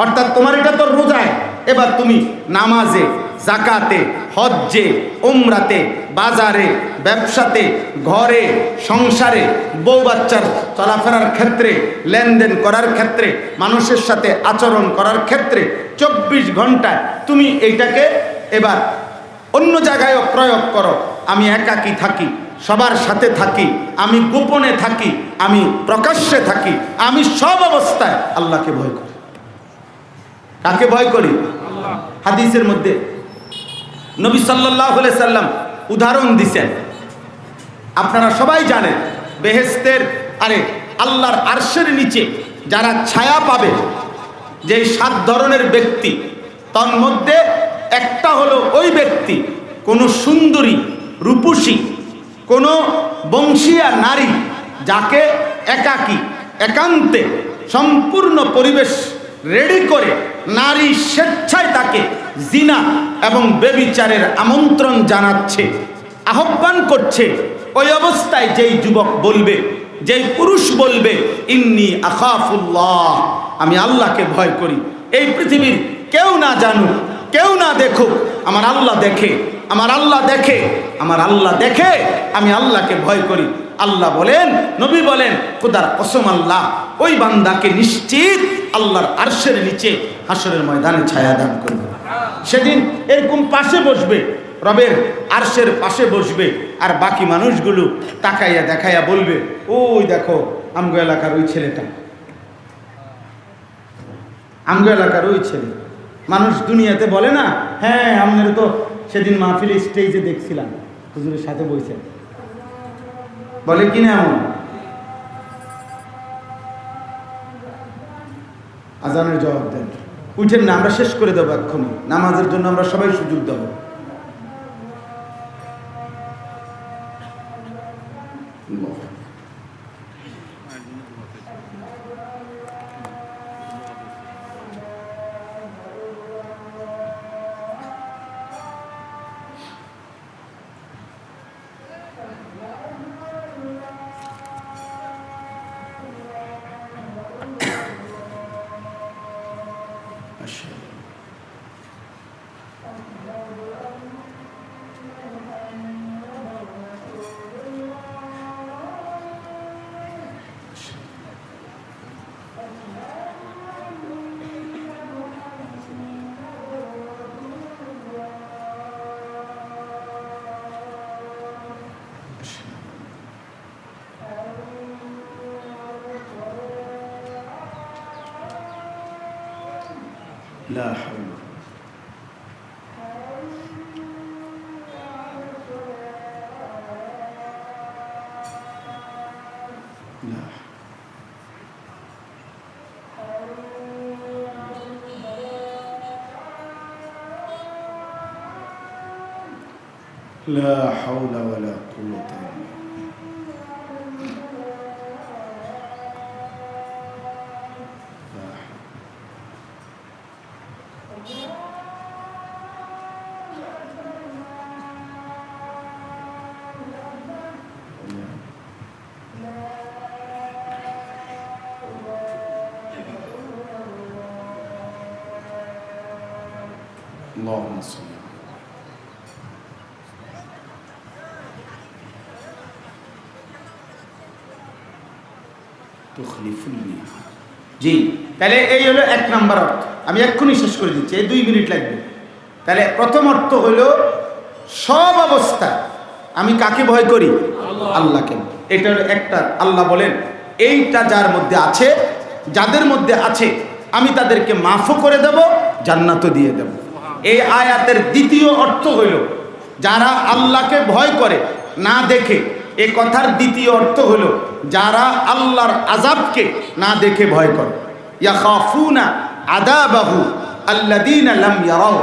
অর্থাৎ তোমার এটা তো রোজায়, এবার তুমি নামাজে, যাকাতে, হজ্জে, উমরাতে, বাজারে, ব্যবসাতে, ঘরে, সংসারে, বউ বাচ্চার চলাফেরার ক্ষেত্রে, লেনদেন করার ক্ষেত্রে, মানুষের সাথে আচরণ করার ক্ষেত্রে 24 ঘন্টায় তুমি এইটাকে এবার অন্য জায়গায়ও প্রয়োগ করো। আমি একাকী থাকি, সবার সাথে থাকি, আমি গোপনে থাকি, আমি প্রকাশ্যে থাকি, আমি সব অবস্থায় আল্লাহকে ভয় করি। কাকে ভয় করি? হাদিসের মধ্যে নবী সাল্লাল্লাহু আলাইহি সাল্লাম উদাহরণ দিয়েছেন, আপনারা সবাই জানেন, বেহেশতের আল্লাহর আরশের নিচে যারা ছায়া পাবে, যে 7 ধরনের ব্যক্তি, তন্মধ্যে একটা হলো ওই ব্যক্তি কোনো সুন্দরী, রূপসী, কোনো বংশীয়া নারী যাকে একাকী একান্তে সম্পূর্ণ পরিবেশ রেডি করে নারী স্বেচ্ছায় তাকে জিনা এবং বেবিচারের আমন্ত্রণ জানাচ্ছে, আহ্বান করছে, ওই অবস্থায় যেই যুবক বলবে, যেই পুরুষ বলবে ইন্নী আখাফুল্লাহ, আমি আল্লাহকে ভয় করি, এই পৃথিবীর কেউ না জানুক, কেউ না দেখুক, আমার আল্লাহ দেখে, আমার আল্লাহ দেখে, আমার আল্লাহ দেখে, আমি আল্লাহকে ভয় করি। আল্লাহ বলেন, নবী বলেন, খোদার কসম আল্লাহ ওই বান্দাকে নিশ্চিত আল্লাহর আরশের নিচে হাসরের ময়দানে ছায়া দান করবে। সেদিন এরকম পাশে বসবে, রবের আরশের পাশে বসবে, আর বাকি মানুষগুলো তাকাইয়া দেখাইয়া বলবে, ওই দেখো আমগো এলাকার ওই ছেলেটা, আমগো এলাকার ওই ছেলে। মানুষ দুনিয়াতে বলে না, হ্যাঁ আপনার তো সেদিন মাহফিলে স্টেজে দেখছিলাম, হুজুরের সাথে বইছেন, বলে কি না এমন? আজানের জবাব দেন, উঠেন না, আমরা শেষ করে দেবো এক্ষুনি, নামাজের জন্য আমরা সবাই সুযোগ দেবো। لا حول لا لا حول ولا قوة إلا اللهم صل তুখলিফুল্লি। জি, তাহলে এই হলো এক নাম্বার অর্থ, আমি এক্ষুনি শেষ করে দিচ্ছি, এই 2 মিনিট লাগবে। তাহলে প্রথম অর্থ হলো সব অবস্থা আমি কাকে ভয় করি? আল্লাহকে। এটা হলো একটা। আল্লাহ বলেন এইটা যার মধ্যে আছে, যাদের মধ্যে আছে আমি তাদেরকে মাফও করে দেব, জান্নাতও দিয়ে দেব। এই আয়াতের দ্বিতীয় অর্থ হইল যারা আল্লাহকে ভয় করে না দেখে, এ কথার দ্বিতীয় অর্থ হলো যারা আল্লাহর আযাবকে না দেখে ভয় করে। ইয়াখাফুনা আযাবাহু আল্লাযীনা লাম ইয়ারাউ,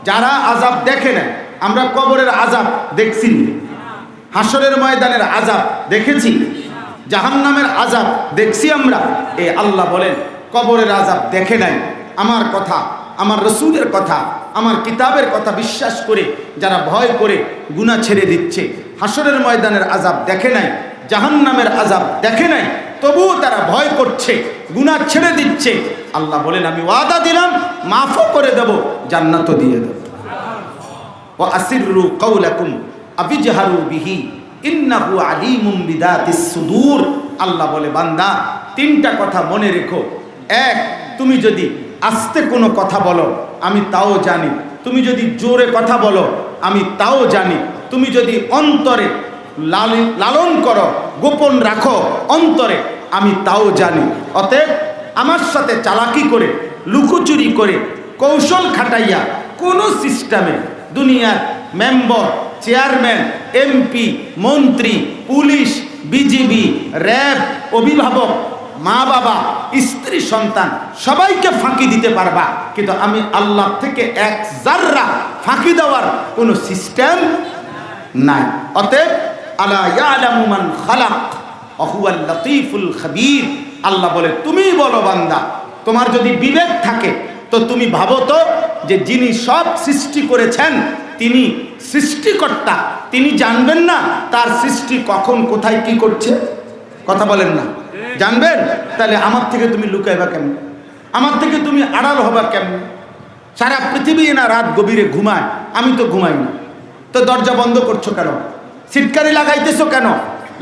যারা আযাব দেখে না। আমরা কবরের আযাব দেখছি, হাসরের ময়দানের আযাব দেখেছি, জাহান্নামের আযাব দেখছি আমরা। এই আল্লাহ বলেন কবরের আযাব দেখে নাই, আমার কথা, আমার রসুলের কথা, আমার কিতাবের কথা বিশ্বাস করে যারা ভয় করে গুনাহ ছেড়ে দিচ্ছে, হাসরের ময়দানের আযাব দেখে নাই, জাহান্নামের আযাব দেখে নাই, তবুও তারা ভয় করছে, গুনাহ ছেড়ে দিচ্ছে, আল্লাহ বলেন আমি ওয়াদা দিলাম মাফও করে দেব, জান্নাতও দিয়ে দেব। ওয়া আসিররু কাওলাকুম আবিজহারু বিহি ইন্নাহু আলিমুম বিদাতিস সুদূর। আল্লাহ বলে বান্দা 3টা কথা মনে রেখো। 1, তুমি যদি আস্তে কোনো কথা বলো আমি তাও জানি, তুমি যদি জোরে কথা বলো আমি তাও জানি, তুমি যদি অন্তরে লালন করো, গোপন রাখো অন্তরে, আমি তাও জানি। অতএব আমার সাথে চালাকি করে, লুকোচুরি করে, কৌশল খাটাইয়া কোনো সিস্টেমে দুনিয়ার মেম্বার, চেয়ারম্যান, এমপি, মন্ত্রী, পুলিশ, বিজিবি, র্যাব, অভিভাবক, মা বাবা, স্ত্রী, সন্তান সবাইকে ফাঁকি দিতে পারবা, কিন্তু আমি আল্লাহ থেকে 1 জাররা ফাঁকি দেওয়ার কোনো সিস্টেম নাই। অতএব আলা ইয়ালামু মান খালাক, অহুয়াল লতীফুল খবীর। আল্লাহ বলে তুমি বলো বান্দা, তোমার যদি বিবেক থাকে তো তুমি ভাবো তো যে যিনি সব সৃষ্টি করেছেন তিনি সৃষ্টিকর্তা, তিনি জানবেন না তার সৃষ্টি কখন কোথায় কি করছে? কথা বলেন না, জানবেন? তাহলে আমার থেকে তুমি লুকাইবা কেমন? আমার থেকে তুমি আড়াল হবা কেমন? সারা পৃথিবী না রাত গভীরে ঘুমায়, আমি তো ঘুমাই না, তো দরজা বন্ধ করছো কেন? সিটকারি লাগাইতেছো কেন?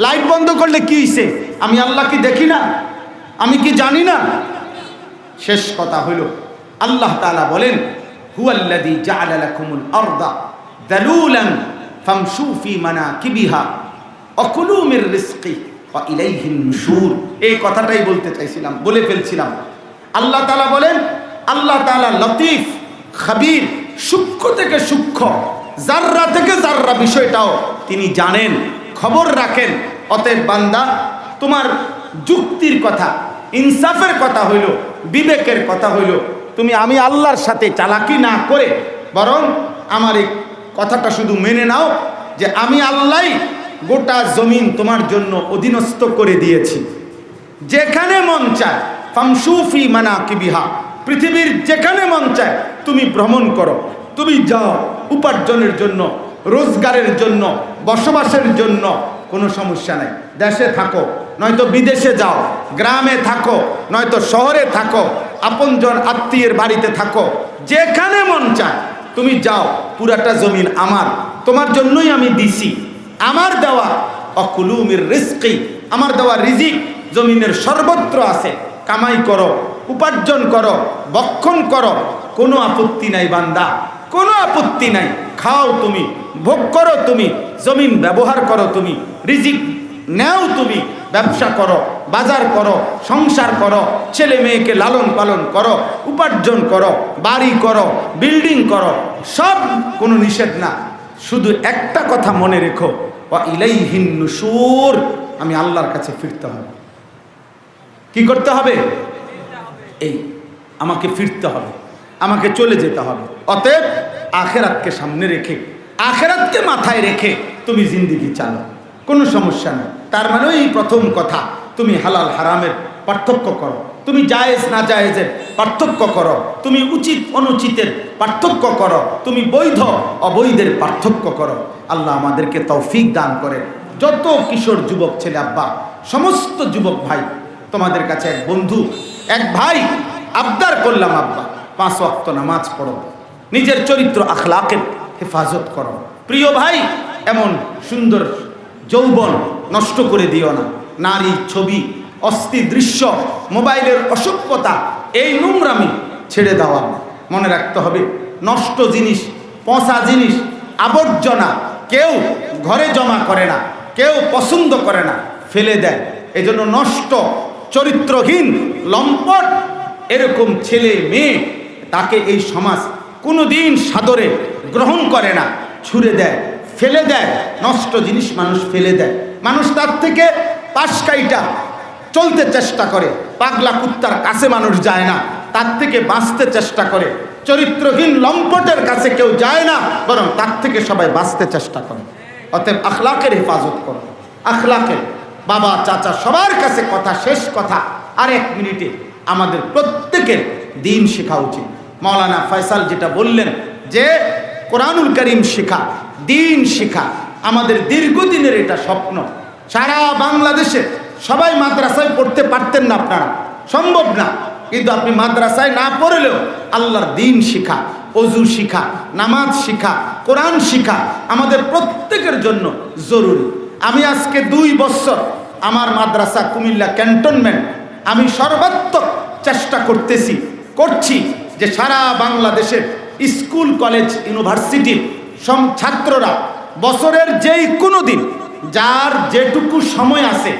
লাইট বন্ধ করলে কি হইছে? আমি আল্লাহ কি দেখি না? আমি কি জানি না? শেষ কথা হইল আল্লাহ তাআলা বলেন হুয়াল্লাযী জাআলা লাকুমুল আরদা যালুলান ফামশু ফি মানাকিবিহা ওয়া কুলু মির রিজকি ওয়া ইলাইহিন নুশুর। এই কথাটাই বলতে চাইছিলাম, বলে ফেলছিলাম। আল্লাহ তাআলা বলেন, আল্লাহ তাআলা লতীফ খবীর, সূক্ষ্ম থেকে সূক্ষ্ম, জাররা থেকে জাররা বিষয়টাও তিনি জানেন, খবর রাখেন। অতএব বান্দা, তোমার যুক্তির কথা, ইনসাফের কথা হইল, বিবেকের কথা হইল, তুমি আমি আল্লাহর সাথে চালাকি না করে বরং আমার এই কথাটা শুধু মেনে নাও যে আমি আল্লাহ গোটা জমিন তোমার জন্য অধীনস্থ করে দিয়েছি। যেখানে মন চায় ফামশু ফি মানাকিবিহা, পৃথিবীর যেখানে মন চায় তুমি ভ্রমণ করো, তুমি যাও উপার্জনের জন্য, রোজগারের জন্য, বসবাসের জন্য, কোনো সমস্যা নাই। দেশে থাকো নয়তো বিদেশে যাও, গ্রামে থাকো নয়তো শহরে থাকো, আপনজন আত্মীয়ের বাড়িতে থাকো, যেখানে মন চায় তুমি যাও। পুরাটা জমিন আমার, তোমার জন্যই আমি দিছি। আমার দেওয়া অকুলু মির রিজকি, আমার দেওয়া রিজিক জমিনের সর্বত্র আছে। কামাই করো, উপার্জন করো, বক্ষণ করো, কোনো আপত্তি নাই বান্দা, কোনো আপত্তি নাই। খাও তুমি, ভোগ করো তুমি, জমিন ব্যবহার করো তুমি, রিজিক নেও তুমি, ব্যবসা করো, বাজার করো, সংসার করো, ছেলে মেয়েকে লালন পালন করো, উপার্জন করো, বাড়ি করো, বিল্ডিং করো, সব কোনো নিষেধ না। শুধু একটা কথা মনে রেখো, ওয়া ইলাইহিন নুশুর, আমি আল্লাহর কাছে ফিরতে হবে। কি করতে হবে? এই আমাকে ফিরতে হবে, আমাকে চলে যেতে হবে। অতএব আখেরাতকে সামনে রেখে, আখেরাতকে মাথায় রেখে তুমি জিন্দেগি চালাও, কোনো সমস্যা নেই। তার মানে এই প্রথম কথা, তুমি হালাল হারামের পার্থক্য করো, তুমি জায়েজ না জায়েজের পার্থক্য করো, তুমি উচিত অনুচিতের পার্থক্য করো, তুমি বৈধ অবৈধের পার্থক্য করো। আল্লাহ আমাদেরকে তৌফিক দান করে। যত কিশোর যুবক ছেলে আব্বা, সমস্ত যুবক ভাই, তোমাদের কাছে এক বন্ধু, এক ভাই আবদার করলাম, আব্বা 5 ওয়াক্ত নামাজ পড়ো, নিজের চরিত্র আখলাকের হেফাজত করো। প্রিয় ভাই, এমন সুন্দর যৌবন নষ্ট করে দিও না। নারী ছবি, অস্থির দৃশ্য, মোবাইলের অসভ্যতা, এই নোংরামি ছেড়ে দেওয়া। মনে রাখতে হবে, নষ্ট জিনিস, পচা জিনিস, আবর্জনা কেউ ঘরে জমা করে না, কেউ পছন্দ করে না, ফেলে দেয়। এজন্য নষ্ট, চরিত্রহীন, লম্পট এরকম ছেলে মেয়ে, তাকে এই সমাজ কোনোদিন সাদরে গ্রহণ করে না, ছুঁড়ে দেয়, ফেলে দেয়। নষ্ট জিনিস মানুষ ফেলে দেয়, মানুষ তার থেকে পাশ কাইটা চলতে চেষ্টা করে। পাগলা কুত্তার কাছে মানুষ যায় না, তার থেকে বাঁচতে চেষ্টা করে। চরিত্রহীন লম্পটের কাছে কেউ যায় না, বরং তার থেকে সবাই বাঁচতে চেষ্টা করে। অতএব আখলাকের হেফাজত করো, আখলাকের। বাবা চাচা সবার কাছে কথা, শেষ কথা, আর 1 মিনিটে আমাদের প্রত্যেকের দিন শেখা উচিত। মাওলানা ফয়সাল যেটা বললেন যে কোরআনুল করিম শেখা, দিন শেখা, আমাদের দীর্ঘদিনের এটা স্বপ্ন। সারা বাংলাদেশে সবাই মাদ্রাসায় পড়তে পারতেন না, আপনারা সম্ভব না, কিন্তু আপনি মাদ্রাসায় না পড়লেও আল্লাহর দিন শিখা, অজু শিখা, নামাজ শিখা, কোরআন শিখা আমাদের প্রত্যেকের জন্য জরুরি। আমি আজকে 2 বছর আমার মাদ্রাসা কুমিল্লা ক্যান্টনমেন্ট, আমি সর্বাত্মক চেষ্টা করছি যে সারা বাংলাদেশের স্কুল কলেজ ইউনিভার্সিটির ছাত্ররা বছরের যেই কোনো দিন যার যেটুকু সময় আছে,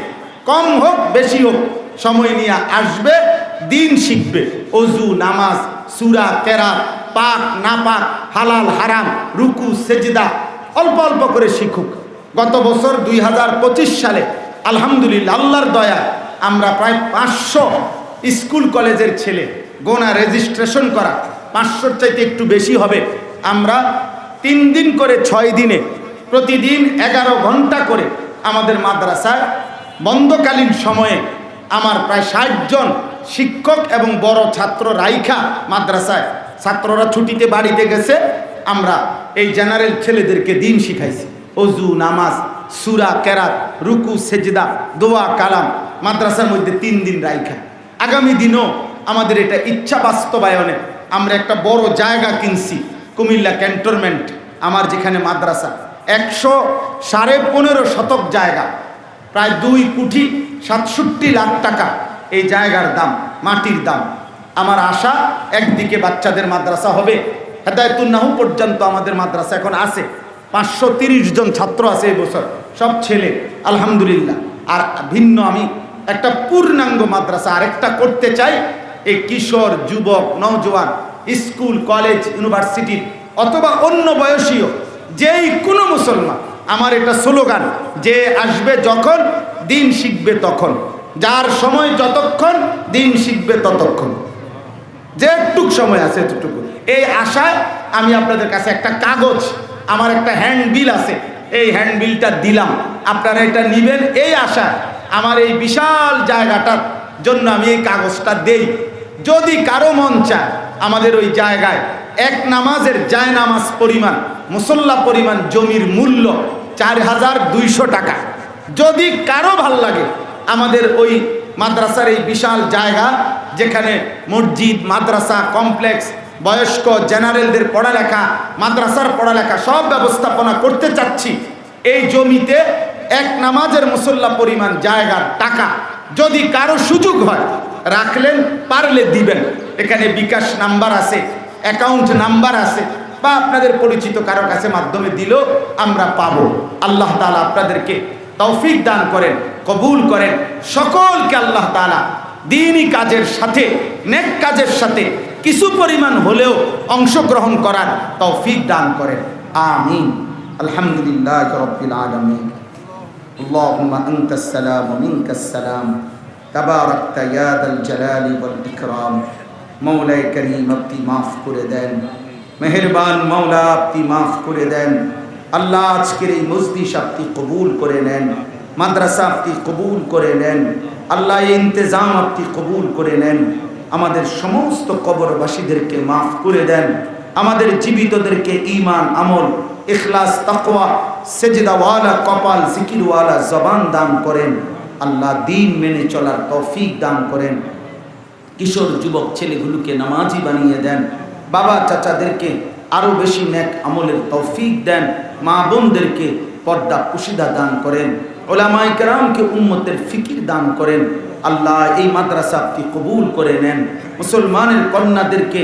কম হোক বেশি হোক, সময় নিয়ে আসবে, দিন শিখবে। অজু, নামাজ, সূরা, কেরাত, পাক না পাক, হালাল হারাম, রুকু, সেজদা অল্প অল্প করে শিখুক। গত বছর 2025 সালে আলহামদুলিল্লাহ আল্লাহর দয়া আমরা প্রায় 500 স্কুল কলেজের ছেলে গোনা রেজিস্ট্রেশন করা, 500-র চাইতে একটু বেশি হবে। আমরা 3 দিন করে 6 দিনে প্রতিদিন 11 ঘন্টা করে আমাদের মাদ্রাসায় বন্ধকালীন সময়ে আমার প্রায় 60 জন শিক্ষক এবং বড় ছাত্র রাইখা মাদ্রাসায়, ছাত্ররা ছুটিতে বাড়িতে গেছে, আমরা এই জেনারেল ছেলেদেরকে দিন শিখাইছি। অজু, নামাজ, সূরা, কেরাত, রুকু, সেজদা, দোয়া, কালাম মাদ্রাসার মধ্যে 3 দিন রাইখা। আগামী দিনও আমাদের এটা ইচ্ছা বাস্তবায়নে আমরা একটা বড় জায়গা কিনছি কুমিল্লা ক্যান্টনমেন্ট, আমার যেখানে মাদ্রাসা 115.5 শতক জায়গা, প্রায় 2,67 লাখ টাকা এই জায়গার দাম, মাটির দাম। আমার আশা একদিকে বাচ্চাদের মাদ্রাসা হবে, হেদায়েতুন্নাহু পর্যন্ত আমাদের মাদ্রাসা এখন আছে, 530 জন ছাত্র আছে এই বছর, সব ছেলে আলহামদুলিল্লাহ। আর ভিন্ন আমি একটা পূর্ণাঙ্গ মাদ্রাসা আরেকটা করতে চাই। এই কিশোর, যুবক, নওজোয়ান, স্কুল, কলেজ, ইউনিভার্সিটির অথবা অন্য বয়সীয় যেই কোনো মুসলমান, আমার এটা স্লোগান, যে আসবে যখন দিন শিখবে তখন, যার সময় যতক্ষণ দিন শিখবে ততক্ষণ, যেটুক সময় আছে এতটুকু। এই আশায় আমি আপনাদের কাছে একটা কাগজ, আমার একটা হ্যান্ডবিল আছে, এই হ্যান্ডবিলটা দিলাম, আপনারা এটা নেবেন এই আশায়। আমার এই বিশাল জায়গাটার জন্য আমি এই কাগজটা দেই। যদি কারো মন চায় আমাদের ওই জায়গায় এক নামাজের জায়নামাজ পরিমাণ, মুসল্লা পরিমাণ জমির মূল্য 4,200 টাকা। যদি কারো ভাল লাগে আমাদের ওই মাদ্রাসার এই বিশাল জায়গা, যেখানে মসজিদ, মাদ্রাসা কমপ্লেক্স, বয়স্ক জেনারেলদের পড়ালেখা, মাদ্রাসার পড়ালেখা সব ব্যবস্থাপনা করতে চাচ্ছি, এই জমিতে এক নামাজের মুসল্লা পরিমাণ জায়গার টাকা যদি কারো সুযোগ হয় রাখলেন, পারলে দিবেন। এখানে বিকাশ নাম্বার আছে, অ্যাকাউন্ট নাম্বার আছে, বা আপনাদের পরিচিত কারো কাছে মাধ্যমে দিলেও আমরা পাবো। আল্লাহ তাআলা আপনাদেরকে তৌফিক দান করেন, কবুল করেন। সকলকে আল্লাহ তাআলা দ্বীনি কাজের সাথে, নেক কাজের সাথে কিছু পরিমাণ হলেও অংশগ্রহণ করার তৌফিক দান করেন। আমিন। আলহামদুলিল্লাহি রাব্বিল আলামিন। আল্লাহুম্মা আনতাস সালাম ওয়া মিনকাস সালাম, তাবারাকতা ইয়া যাল জালালি ওয়াল ইকরাম। মওলাই করিম আপনি মাফ করে দেন, মেহেরবান মওলা আপনি মাফ করে দেন। আল্লাহ আজকের এই মজলিস আপনি কবুল করে নেন, মাদ্রাসা আপনি কবুল করে নেন, আল্লাহ এই ইন্তজাম আপনি কবুল করে নেন। আমাদের সমস্ত কবরবাসীদেরকে মাফ করে দেন, আমাদের জীবিতদেরকে ঈমান, আমল, ইখলাস, তাকওয়া, সেজদাওয়ালা কপাল, জিকিরওয়ালা জবান দান করেন। আল্লাহ দ্বীন মেনে চলার তৌফিক দান করেন। কিশোর যুবক ছেলেগুলোকে নামাজি বানিয়ে দেন, বাবা চাচাদেরকে আরও বেশি নেক আমলের তৌফিক দেন, মা বোনদেরকে পর্দা পুশিদা দান করেন, উলামায়ে কেরামকে উম্মতের ফিকির দান করেন। আল্লাহ এই মাদ্রাসা আপনি কবুল করে নেন, মুসলমানের কন্যাদেরকে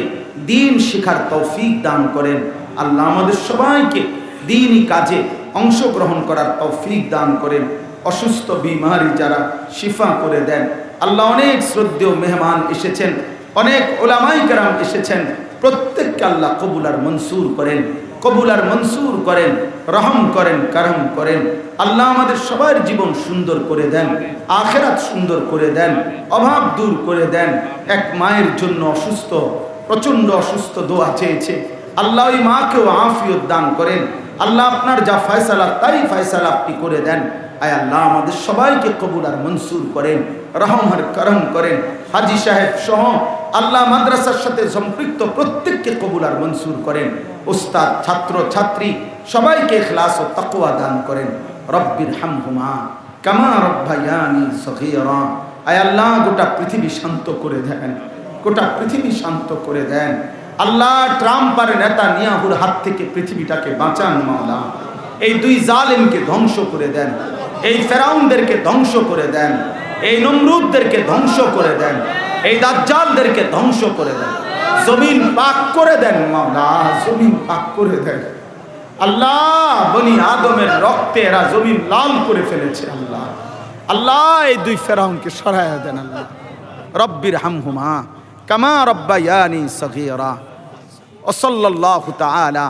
দ্বীন শিখার তৌফিক দান করেন। আল্লাহ আমাদের সবাইকে দ্বীনি কাজে অংশগ্রহণ করার তৌফিক দান করেন। অসুস্থ বিমারি যারা শিফা করে দেন। আল্লাহ অনেক শ্রদ্ধেয় মেহমান এসেছেন, অনেক উলামায়ে কেরাম এসেছেন, প্রত্যেককে আল্লাহ কবুল আর মনসুর করেন, কবুল আর মনসুর করেন, রহম করেন, করম করেন। আল্লাহ আমাদের সবার জীবন সুন্দর করে দেন, আখিরাত সুন্দর করে দেন, অভাব দূর করে দেন। এক মায়ের জন্য অসুস্থ, প্রচণ্ড অসুস্থ, দোয়া চেয়েছে, আল্লাহ ওই মাকেও আফিয়ত দান করেন। আল্লাহ আপনার যা ফয়সালা তাই ফয়সালা আপনি করে দেন। আয় আল্লাহ আমাদের সবাইকে কবুল আর মনসুর করেন, রহম আর করম করেন। হাজী সাহেব সহ আল্লাহ মাদ্রাসার সাথে সম্পৃক্ত প্রত্যেককে কবুল আর মনসুর করেন। উস্তাদ, ছাত্র ছাত্রী সবাইকে ইখলাস ও তাকওয়া দান করেন। রব্বির হামহুমা কামা রব্বায়ানি সগীরা। আয় আল্লাহ গোটা পৃথিবী শান্ত করে দেন, গোটা পৃথিবী শান্ত করে দেন। আল্লাহ ট্রাম্প আর নেতানিয়াহুর হাত থেকে পৃথিবীটাকে বাঁচান মাওলা। এই দুই জালেমকে ধ্বংস করে দেন, এই ফেরাউনদেরকে ধ্বংস করে দেন, এই নমরুদদেরকে ধ্বংস করে দেন, এই দাজ্জালদেরকে ধ্বংস করে দেন। জমিন পাক করে দেন মাওলা, জমিন পাক করে দেন। আল্লাহ বনি আদমের রক্তে এরা জমিন লাল করে ফেলেছে। আল্লাহ আল্লাহ এই দুই ফেরাউনকে সরায়া দেন। আল্লাহ রব্বির হামহুমা কামা রব্বায়ানি সগীরা। ওয়া সাল্লাল্লাহু তাআলা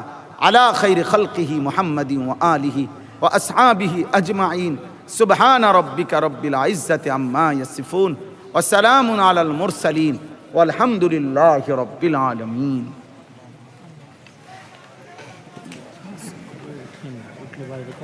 আলা খাইরি খালকিহি মুহাম্মাদিন ওয়া আলিহি ওয়া আসহাবিহি আজমাইন। সুবহানা রাব্বিকা রাব্বিল ইজ্জাতি আম্মা ইয়াসিফুন ওয়া সালামুন আলাল মুরসালিন ওয়ালহামদুলিল্লাহি রাব্বিল আলামিন।